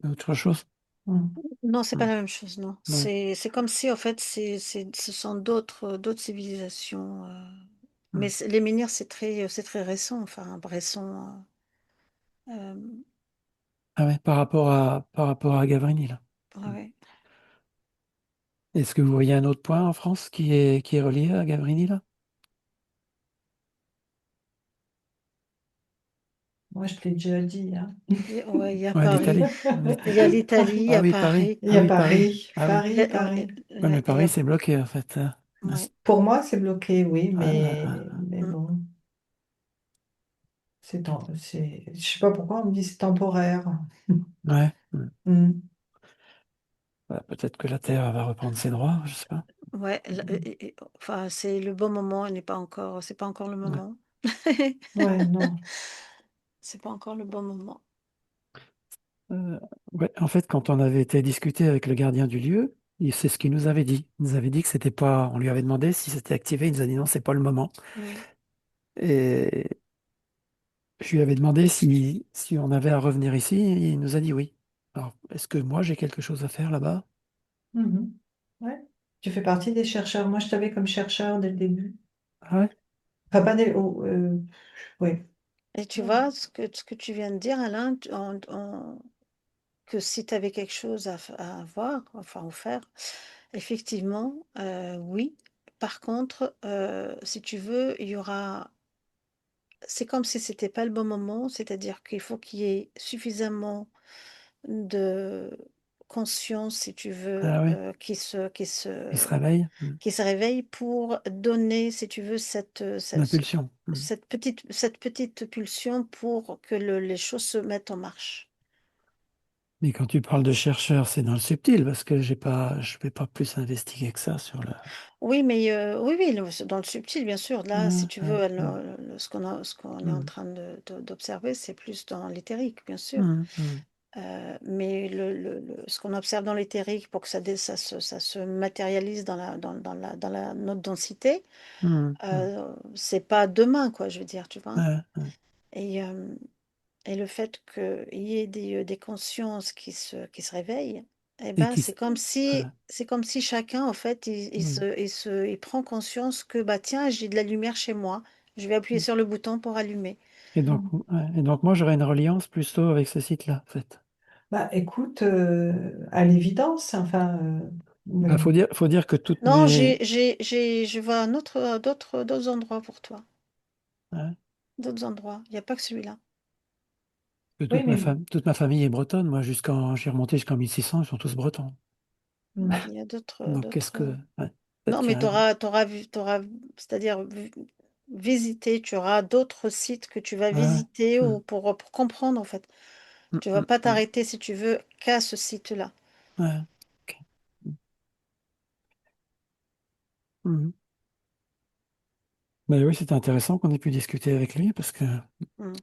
Autre chose? hein. Mm. Non, c'est pas Hmm. la même chose, non. Ouais. C'est comme si, en fait, ce sont d'autres civilisations. Hmm. Mais les menhirs, c'est très récent, enfin, récent. Euh, Ah ouais, par rapport à Gavrini, là. ouais, Hmm. ouais. Est-ce que vous voyez un autre point en France qui est relié à Gavrini, là? Moi je te l'ai déjà dit, hein. Ouais, il y a Ouais, Paris, l'Italie. il y a l'Italie, il y Ah a oui, Paris. Paris. Il y Ah a oui, Paris. Paris, Ah oui. Paris, Paris. Ouais, mais Il y Paris, a, c'est bloqué, en fait. ouais. Pour moi c'est bloqué, oui, Ah, ah, mais Mm. bon, je sais pas pourquoi on me dit c'est temporaire. ouais. Hmm. Mm. Bah, peut-être que la Terre va reprendre ses droits, je sais pas. Ouais, enfin, c'est le bon moment, il n'est pas encore, c'est pas encore le Ouais. moment. Ouais, non. C'est pas encore le bon moment. Euh, ouais, en fait, quand on avait été discuter avec le gardien du lieu, c'est ce qu'il nous avait dit. Il nous avait dit que c'était pas. On lui avait demandé si c'était activé. Il nous a dit non, c'est pas le moment. Mm. Et je lui avais demandé si on avait à revenir ici. Et il nous a dit oui. Alors, est-ce que moi j'ai quelque chose à faire là-bas? Mhm. Ouais. Tu fais partie des chercheurs. Moi je t'avais comme chercheur dès le début. Ah ouais? Enfin, pas dès, oui. Et tu vois, ce que tu viens de dire, Alain, que si tu avais quelque chose à voir, enfin, à faire, effectivement, oui. Par contre, si tu veux, il y aura. C'est comme si c'était pas le bon moment, c'est-à-dire qu'il faut qu'il y ait suffisamment de conscience, si tu veux, Ah oui. Il se réveille. qui se réveille pour donner, si tu veux, L'impulsion. cette petite pulsion pour que les choses se mettent en marche. Mais quand tu parles de chercheur, c'est dans le subtil parce que je vais pas plus investiguer que ça sur le. Oui, mais oui, oui, c'est dans le subtil, bien sûr. Là, si Ouais, tu veux, ouais, ce qu'on est en mm, train d'observer, c'est plus dans l'éthérique, bien sûr. mm, mm, Mais ce qu'on observe dans l'éthérique pour que ça se matérialise dans la notre densité, mm, mm. c'est pas demain, quoi, je veux dire, tu vois. Ouais, ouais. Et, euh, et le fait qu'il y ait des consciences qui se réveillent, eh Et ben, ouais, c'est comme si chacun, en fait, mm. il prend conscience que, bah, tiens, j'ai de la lumière chez moi. Je vais appuyer sur le bouton pour allumer. Et donc moi j'aurais une reliance plutôt avec ce site-là, en fait. Bah, écoute, à l'évidence, enfin, Bah, oui. faut dire que toutes Non, mes. je vois d'autres endroits pour toi. Ouais, D'autres endroits. Il n'y a pas que celui-là. que Oui, mais toute ma famille est bretonne. Moi, j'ai remonté jusqu'en 1600, ils sont tous bretons. mm, Il y a Donc, qu'est-ce que. Ouais, peut-être Non, qu'il y mais a un. c'est-à-dire visiter, tu auras d'autres sites que tu vas Ouais, visiter ou mm, pour comprendre, en fait. mm, Tu vas mm, pas mm. t'arrêter, si tu veux, qu'à ce site-là. Ouais. Mhm. Mais oui, c'était intéressant qu'on ait pu discuter avec lui parce que. Mm.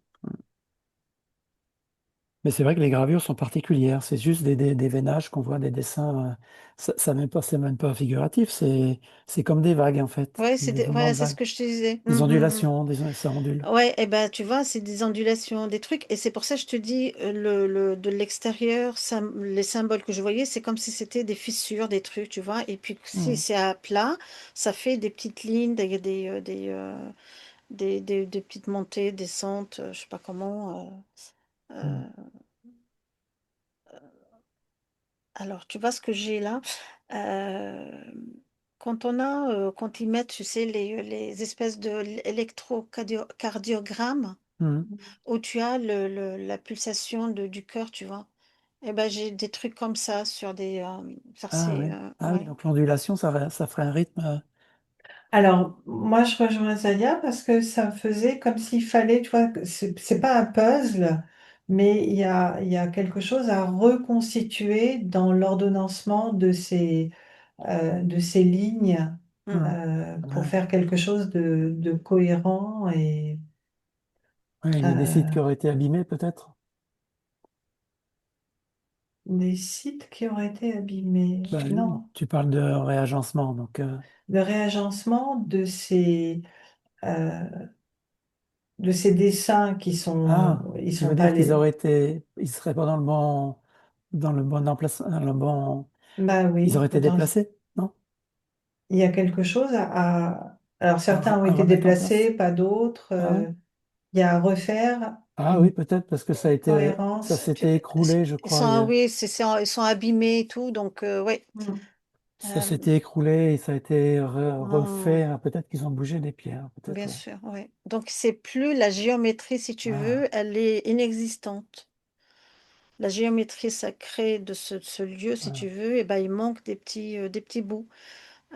Mais c'est vrai que les gravures sont particulières. C'est juste des veinages qu'on voit, des dessins. C'est même pas figuratif. C'est comme des vagues en fait, Ouais, des mouvements ouais, de c'est ce vagues, que je te disais. des Mm. ondulations, ça ondule. Ouais, et ben tu vois, c'est des ondulations, des trucs, et c'est pour ça que je te dis, de l'extérieur, les symboles que je voyais, c'est comme si c'était des fissures, des trucs, tu vois, et puis si Mhm. c'est à plat, ça fait des petites lignes, des petites montées, descentes, je sais pas comment. Mhm. Alors, tu vois ce que j'ai là? Euh, quand ils mettent, tu sais, les espèces de électrocardiogrammes, Mhm. où tu as la pulsation du cœur, tu vois. Eh ben, j'ai des trucs comme ça sur sur Ah ces, oui. Ah oui, ouais. donc l'ondulation, ça ferait un rythme. Alors, moi, je rejoins Zalia parce que ça me faisait comme s'il fallait, tu vois, que c'est pas un puzzle, mais il y a quelque chose à reconstituer dans l'ordonnancement de ces lignes Hmm. pour Ouais. faire quelque chose de cohérent et Ouais, il y a des sites euh, qui auraient été abîmés peut-être. des sites qui auraient été abîmés. Bah, Non, tu parles de réagencement, donc. le réagencement euh, de ces dessins Ah, ils tu sont veux pas dire qu'ils les. auraient été, ils seraient pas dans le bon emplacement, Bah ils oui, auraient été déplacés, non? il y a quelque chose Alors, certains ont À été remettre en place. déplacés, pas d'autres. Ah oui? Il y a à refaire Ah oui, une peut-être parce que ça cohérence. s'était écroulé, je Ils crois. sont, oui, ils sont abîmés et tout, donc, oui. Mm. Ça s'était écroulé et ça a été refait. Hmm, Ah, peut-être qu'ils ont bougé des pierres, peut-être, bien oui. sûr, oui. Donc, c'est plus la géométrie, si tu Ah, veux, elle est inexistante. La géométrie sacrée de ce lieu, si tu ah. veux, et ben, il manque des petits bouts.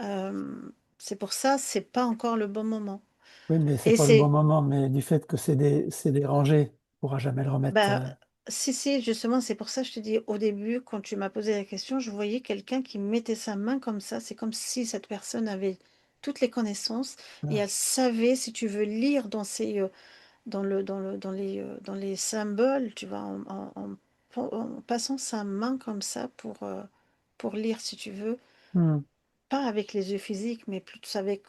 Euh, c'est pour ça, c'est pas encore le bon moment. Oui, mais c'est Et pas le bon c'est, moment, mais du fait que c'est dérangé, on pourra jamais le remettre. bah, si, justement, c'est pour ça que je te dis, au début, quand tu m'as posé la question, je voyais quelqu'un qui mettait sa main comme ça. C'est comme si cette personne avait toutes les connaissances et Ah, elle savait, si tu veux, lire dans les symboles, tu vois, en passant sa main comme ça pour lire, si tu veux. hmm, Pas avec les yeux physiques, mais plutôt avec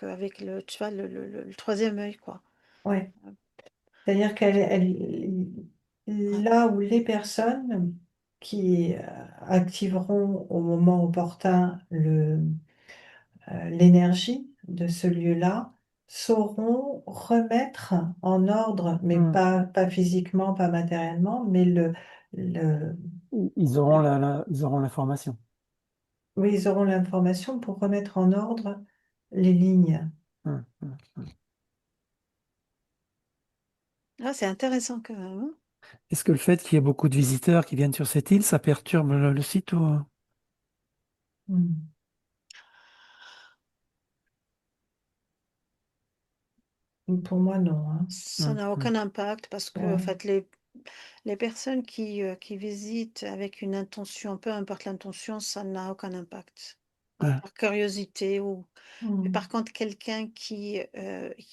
tu vois, le troisième œil, quoi. Ouais. C'est-à-dire Ouais. là où les personnes qui activeront au moment opportun l'énergie de ce lieu-là sauront remettre en ordre, mais hmm. pas physiquement, pas matériellement, mais le, Ils auront ils auront l'information. oui, ils auront l'information pour remettre en ordre les lignes. Hmm, hmm. Ah, c'est intéressant quand même, hein. Est-ce que le fait qu'il y ait beaucoup de visiteurs qui viennent sur cette île, ça perturbe le site ou... Mm. Pour moi, non, hein. Ça Hmm, n'a hmm. aucun impact parce que en Ouais. fait, les personnes qui visitent avec une intention, peu importe l'intention, ça n'a aucun impact. Ouais. Par curiosité ou... Mais par Mm. contre, quelqu'un qui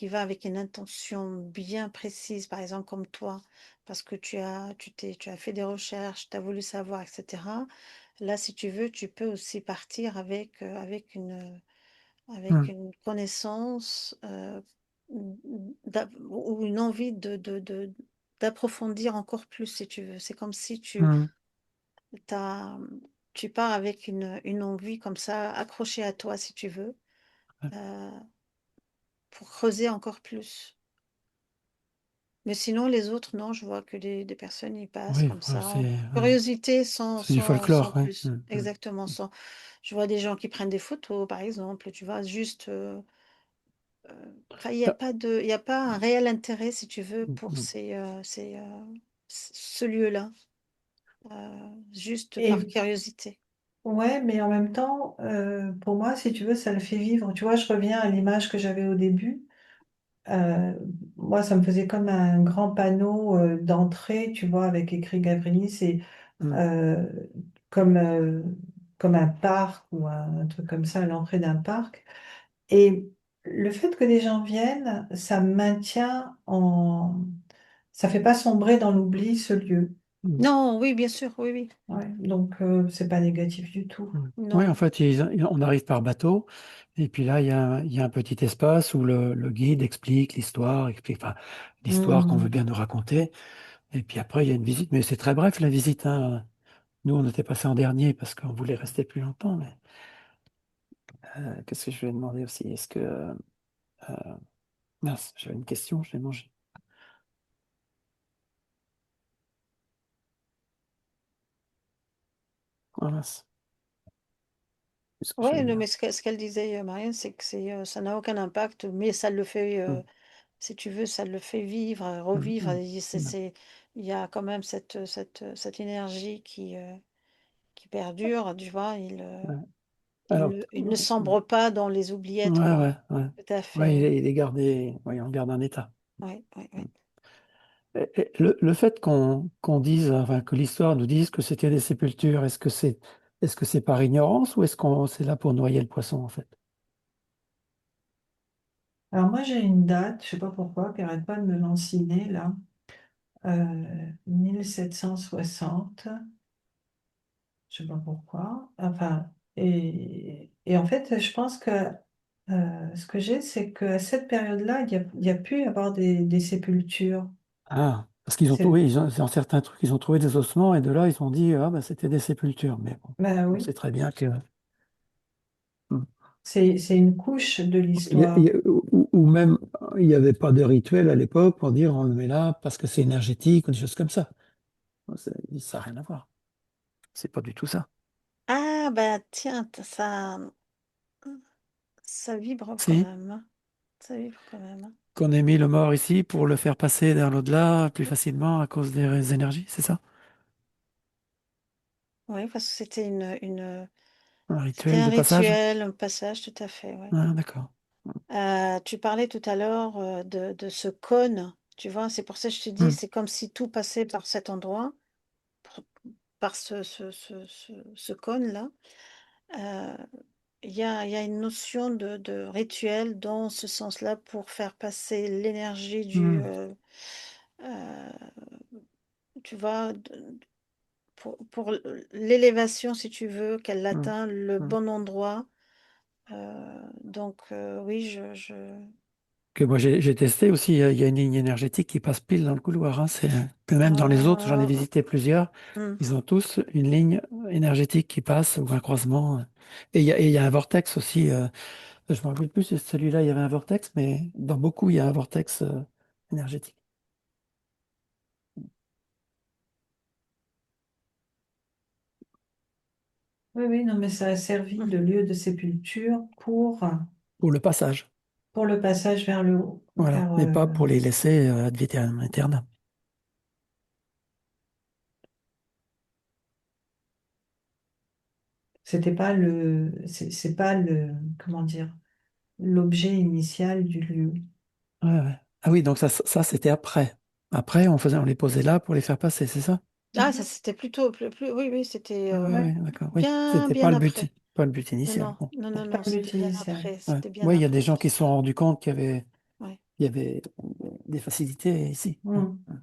va avec une intention bien précise, par exemple comme toi, parce que tu as fait des recherches, tu as voulu savoir, etc. Là, si tu veux, tu peux aussi partir avec Hmm, une connaissance ou une envie d'approfondir encore plus, si tu veux. C'est comme si hmm. t'as- tu pars avec une envie comme ça, accrochée à toi, si tu veux, Ouais. euh, pour creuser encore plus. Mais sinon, les autres, non, je vois que des personnes y passent Oui, comme ouais, ça, en ouais. curiosité, C'est du sans folklore, ouais. plus. Hmm, hmm. Exactement, sans. Je vois des gens qui prennent des photos, par exemple, tu vois, juste. Enfin, Ah, il y a pas un réel intérêt, si tu veux, hmm, pour hmm. ce lieu-là, juste par Et curiosité. ouais, mais en même temps, pour moi, si tu veux, ça le fait vivre. Tu vois, je reviens à l'image que j'avais au début. Euh, Moi, ça me faisait comme un grand panneau d'entrée, tu vois, avec écrit Gavrilis, c'est Hmm, euh, comme, comme un parc ou un truc comme ça, à l'entrée d'un parc. Et le fait que des gens viennent, ça maintient en... Ça fait pas sombrer dans l'oubli ce lieu. Mm. Non, oui, bien sûr, oui, oui. Ouais, donc, c'est pas négatif du tout. Mm. Oui, en Non. fait, on arrive par bateau, et puis là, il y a un petit espace où le guide explique l'histoire, explique enfin, l'histoire qu'on veut Hmm. bien nous raconter, et puis après, il y a une visite, mais c'est très bref la visite, hein. Nous, on était passé en dernier parce qu'on voulait rester plus longtemps, mais qu'est-ce que je voulais demander aussi? Est-ce que... mince, j'avais une question, je l'ai mangée. Ah, mince, qu'est-ce que je Oui, voulais dire? mais ce qu'elle disait, Marianne, c'est que ça n'a aucun impact, mais ça le fait, Mm, si tu veux, ça le fait vivre, mm, revivre. mm, mm. Il y a quand même cette énergie qui perdure, tu vois. Ouais. Alors, Il ne sombre pas dans les oubliettes, ouais, quoi. ouais, ouais. Tout à Ouais, fait, oui. il est gardé, ouais, on le garde en état. Oui, oui, Mm. oui. Et le fait qu'on dise, enfin, que l'histoire nous dise que c'était des sépultures, est-ce que c'est par ignorance ou est-ce qu'on c'est là pour noyer le poisson, en fait? Alors moi j'ai une date, je sais pas pourquoi, qui arrête pas de me lanciner là. 1760, je sais pas pourquoi. Enfin, et en fait, je pense que ce que j'ai, c'est qu'à cette période-là, il y a pu y avoir des sépultures. Ah, parce qu'ils ont C'est, trouvé, dans certains trucs, ils ont trouvé des ossements et de là, ils ont dit, ah, bah, c'était des sépultures. Mais bon, ben on oui, sait très bien que. Hmm. c'est une couche de Il l'histoire. ou même, il n'y avait pas de rituel à l'époque pour dire, on le met là parce que c'est énergétique ou des choses comme ça. Ça n'a rien à voir. C'est pas du tout ça. Ah, bah tiens, ça vibre quand Si, même, hein. Ça vibre quand même, hein. qu'on ait mis le mort ici pour le faire passer dans l'au-delà plus facilement à cause des énergies, c'est ça? Oui, parce que Un c'était rituel un de passage? rituel, un passage, tout à fait, ouais. Ah, d'accord. Tu parlais tout à l'heure de ce cône, tu vois, c'est pour ça que je te dis, Hmm, c'est comme si tout passait par cet endroit, par par ce cône-là. Euh, il y a une notion de rituel dans ce sens-là pour faire passer l'énergie hmm, euh, tu vois, pour l'élévation, si tu veux, qu'elle hmm, atteint le hmm. bon endroit. Donc, oui, Que moi j'ai testé aussi, il y a une ligne énergétique qui passe pile dans le couloir, hein. C'est que même dans les autres, j'en ai euh, visité plusieurs, hmm. ils ont tous une ligne énergétique qui passe ou un croisement. Et il y a un vortex aussi. Je me rappelle plus si celui-là il y avait un vortex, mais dans beaucoup il y a un vortex énergétique. Oui, oui, non, mais ça a servi de lieu de sépulture Pour le passage, pour le passage vers le haut, voilà, mais pas pour les laisser ad vitam aeternam. c'était pas c'est pas comment dire, l'objet initial du lieu. Ouais, ouais. Ah oui, donc ça c'était après. Après, on les posait là pour les faire passer, c'est ça? Ah, ça Mhm. c'était oui, oui, c'était Ah ouais, Ouais, ouais, d'accord. Oui, bien, c'était pas bien le but, après. pas le but Non, initial. non, Bon. non, non, c'est pas non, le c'était but bien initial. après, Ouais. c'était bien Ouais, il y a des après gens tout qui se ça. sont rendus compte Ouais. il y avait des facilités ici. Ouais. Mm. Ouais.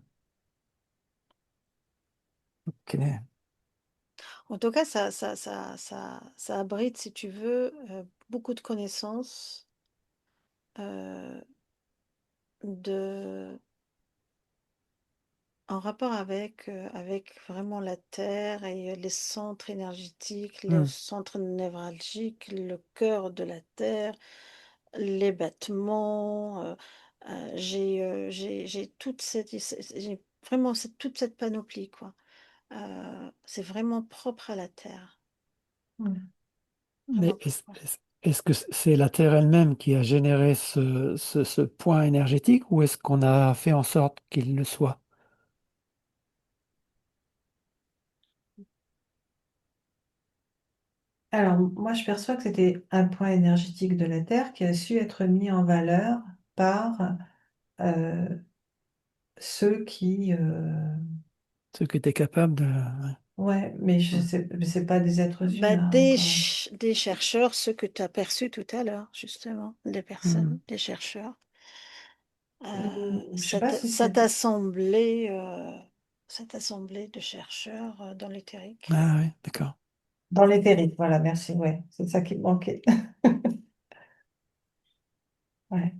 Ok. En tout cas, ça abrite, si tu veux, beaucoup de connaissances euh, de, en rapport avec vraiment la Terre et les centres énergétiques, le Hmm. centre névralgique, le cœur de la Terre, les battements. J'ai j'ai vraiment toute cette panoplie, quoi. C'est vraiment propre à la Terre, Hmm. Mais vraiment propre. est-ce que c'est la Terre elle-même qui a généré ce point énergétique ou est-ce qu'on a fait en sorte qu'il le soit? Alors, moi, je perçois que c'était un point énergétique de la Terre qui a su être mis en valeur par euh, ceux qui, Ce qui était capable de... Ouais. Ouais, mais je sais, c'est pas des êtres Bah, humains encore. des chercheurs, ceux que tu as perçus tout à l'heure, justement, des personnes, Hmm. des chercheurs. Je sais pas si Ça c'est t'a semblé de chercheurs dans l'éthérique. Ah oui, d'accord. dans l'éthérique. Voilà, merci. Ouais, c'est ça qui me manquait. Ouais.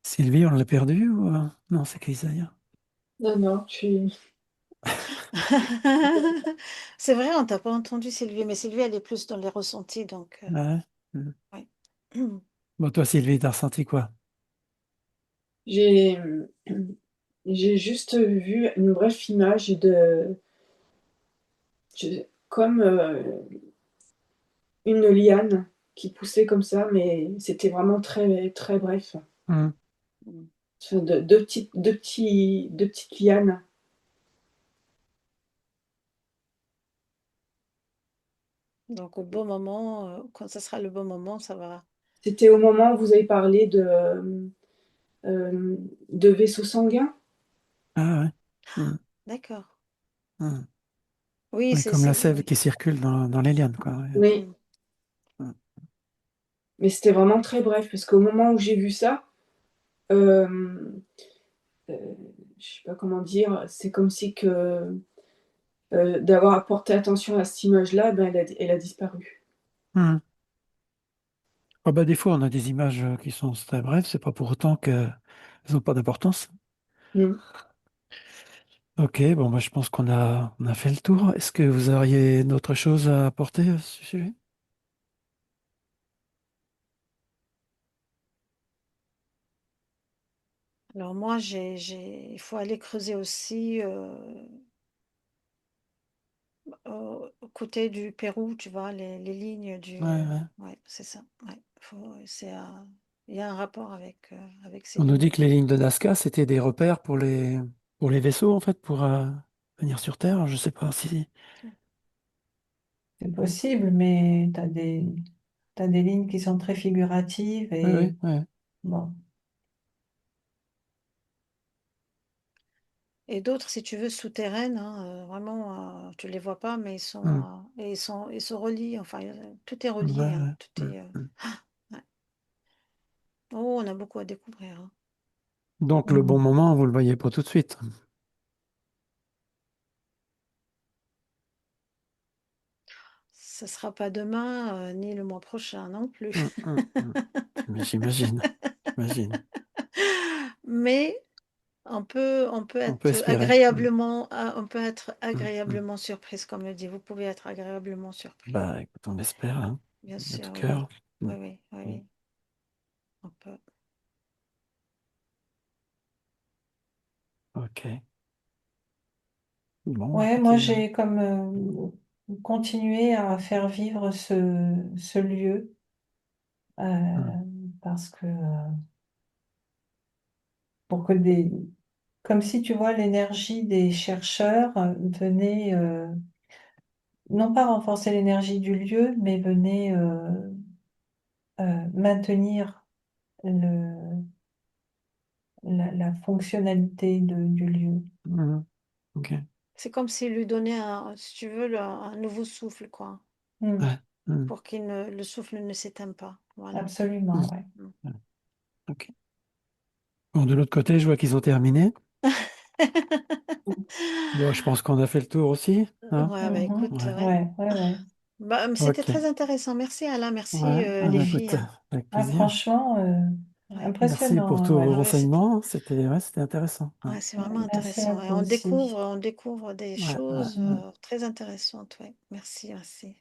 Sylvie, on l'a perdu ou non, c'est qu'Isaiah. Non, non, C'est vrai, on t'a pas entendu Sylvie, mais Sylvie, elle est plus dans les ressentis, donc Ouais. Hmm. ouais. Bon, toi, Sylvie, t'as ressenti quoi? j'ai, j'ai juste vu une brève image comme une liane qui poussait comme ça, mais c'était vraiment très, très bref. Hmm. Enfin, deux petites lianes. Donc au bon moment, quand ça sera le bon moment, ça va. C'était au moment où vous avez parlé de vaisseaux sanguins. Ah ouais. Hmm. D'accord. Hmm. Oui, Oui, comme la sève oui. qui circule dans les lianes, quoi. Ouais. Oui, Mm. Hmm. mais c'était vraiment très bref, parce qu'au moment où j'ai vu ça, euh, je sais pas comment dire, c'est comme si que d'avoir porté attention à cette image-là, ben, elle a disparu. Hmm. Ah bah, des fois, on a des images qui sont très brèves, c'est pas pour autant qu'elles n'ont pas d'importance. Mm. Ok, bon, moi je pense qu'on a fait le tour. Est-ce que vous auriez d'autres choses à apporter à ce sujet? Alors moi, il faut aller creuser aussi au côté du Pérou, tu vois, les lignes Ouais, du... ouais. Ouais, c'est ça. Ouais, il y a un rapport avec ces On nous dit lignes. que les lignes de Nazca, c'était des repères pour les vaisseaux, en fait, pour venir sur Terre. Je sais pas si. C'est possible, mais t'as des lignes qui sont très figuratives Oui, et oui, ouais. bon. Et d'autres, si tu veux, souterraines, hein, vraiment, tu les vois pas, mais Hmm. ils se relient. Enfin, tout est Ouais, relié, hein, ouais. tout Hmm, est. hmm. Ouais. Oh, on a beaucoup à découvrir, hein. Donc le bon Mhm. moment, vous le voyez pas tout de suite. Ça sera pas demain, ni le mois prochain non plus. Hmm, hmm, hmm. Mais j'imagine, j'imagine. Mais On peut espérer. Hmm, on peut être hmm, hmm. agréablement surprise, comme le dit. Vous pouvez être agréablement surpris. Bah, écoute, on espère, hein, Bien de tout sûr, oui, oui. cœur. Hmm, Oui, oui, oui, hmm. oui. On peut. Ok. Bon, Ouais, moi écoutez, j'ai comme continué à faire vivre ce lieu hmm, parce que pour que des comme si tu vois l'énergie des chercheurs venait non pas renforcer l'énergie du lieu, mais venait maintenir le, la fonctionnalité du lieu. hmm, ok. C'est comme s'il lui donnait si tu veux, un nouveau souffle, quoi, Hmm, Ouais, hmm, pour le souffle ne s'éteigne pas. Voilà. hmm. absolument, ouais. Mm. Ouais, ok. Bon, de l'autre côté, je vois qu'ils ont terminé. Bon, je pense qu'on a fait le tour aussi, hein? Ouais, bah Mhm. écoute, Ouais. ouais. Ouais, ouais, ouais. Bah, c'était Ok. très intéressant. Merci Alain, merci Ouais. Ah, les bah, filles, écoute, hein. avec Ah, plaisir. franchement, Ouais. Merci pour impressionnant, tous vos ouais. Ouais, renseignements. C'était intéressant. Ouais. ouais, c'est Ouais, vraiment merci à intéressant. Et vous aussi. on découvre des Ouais, ouais. choses Mm. très intéressantes. Ouais. Merci, merci.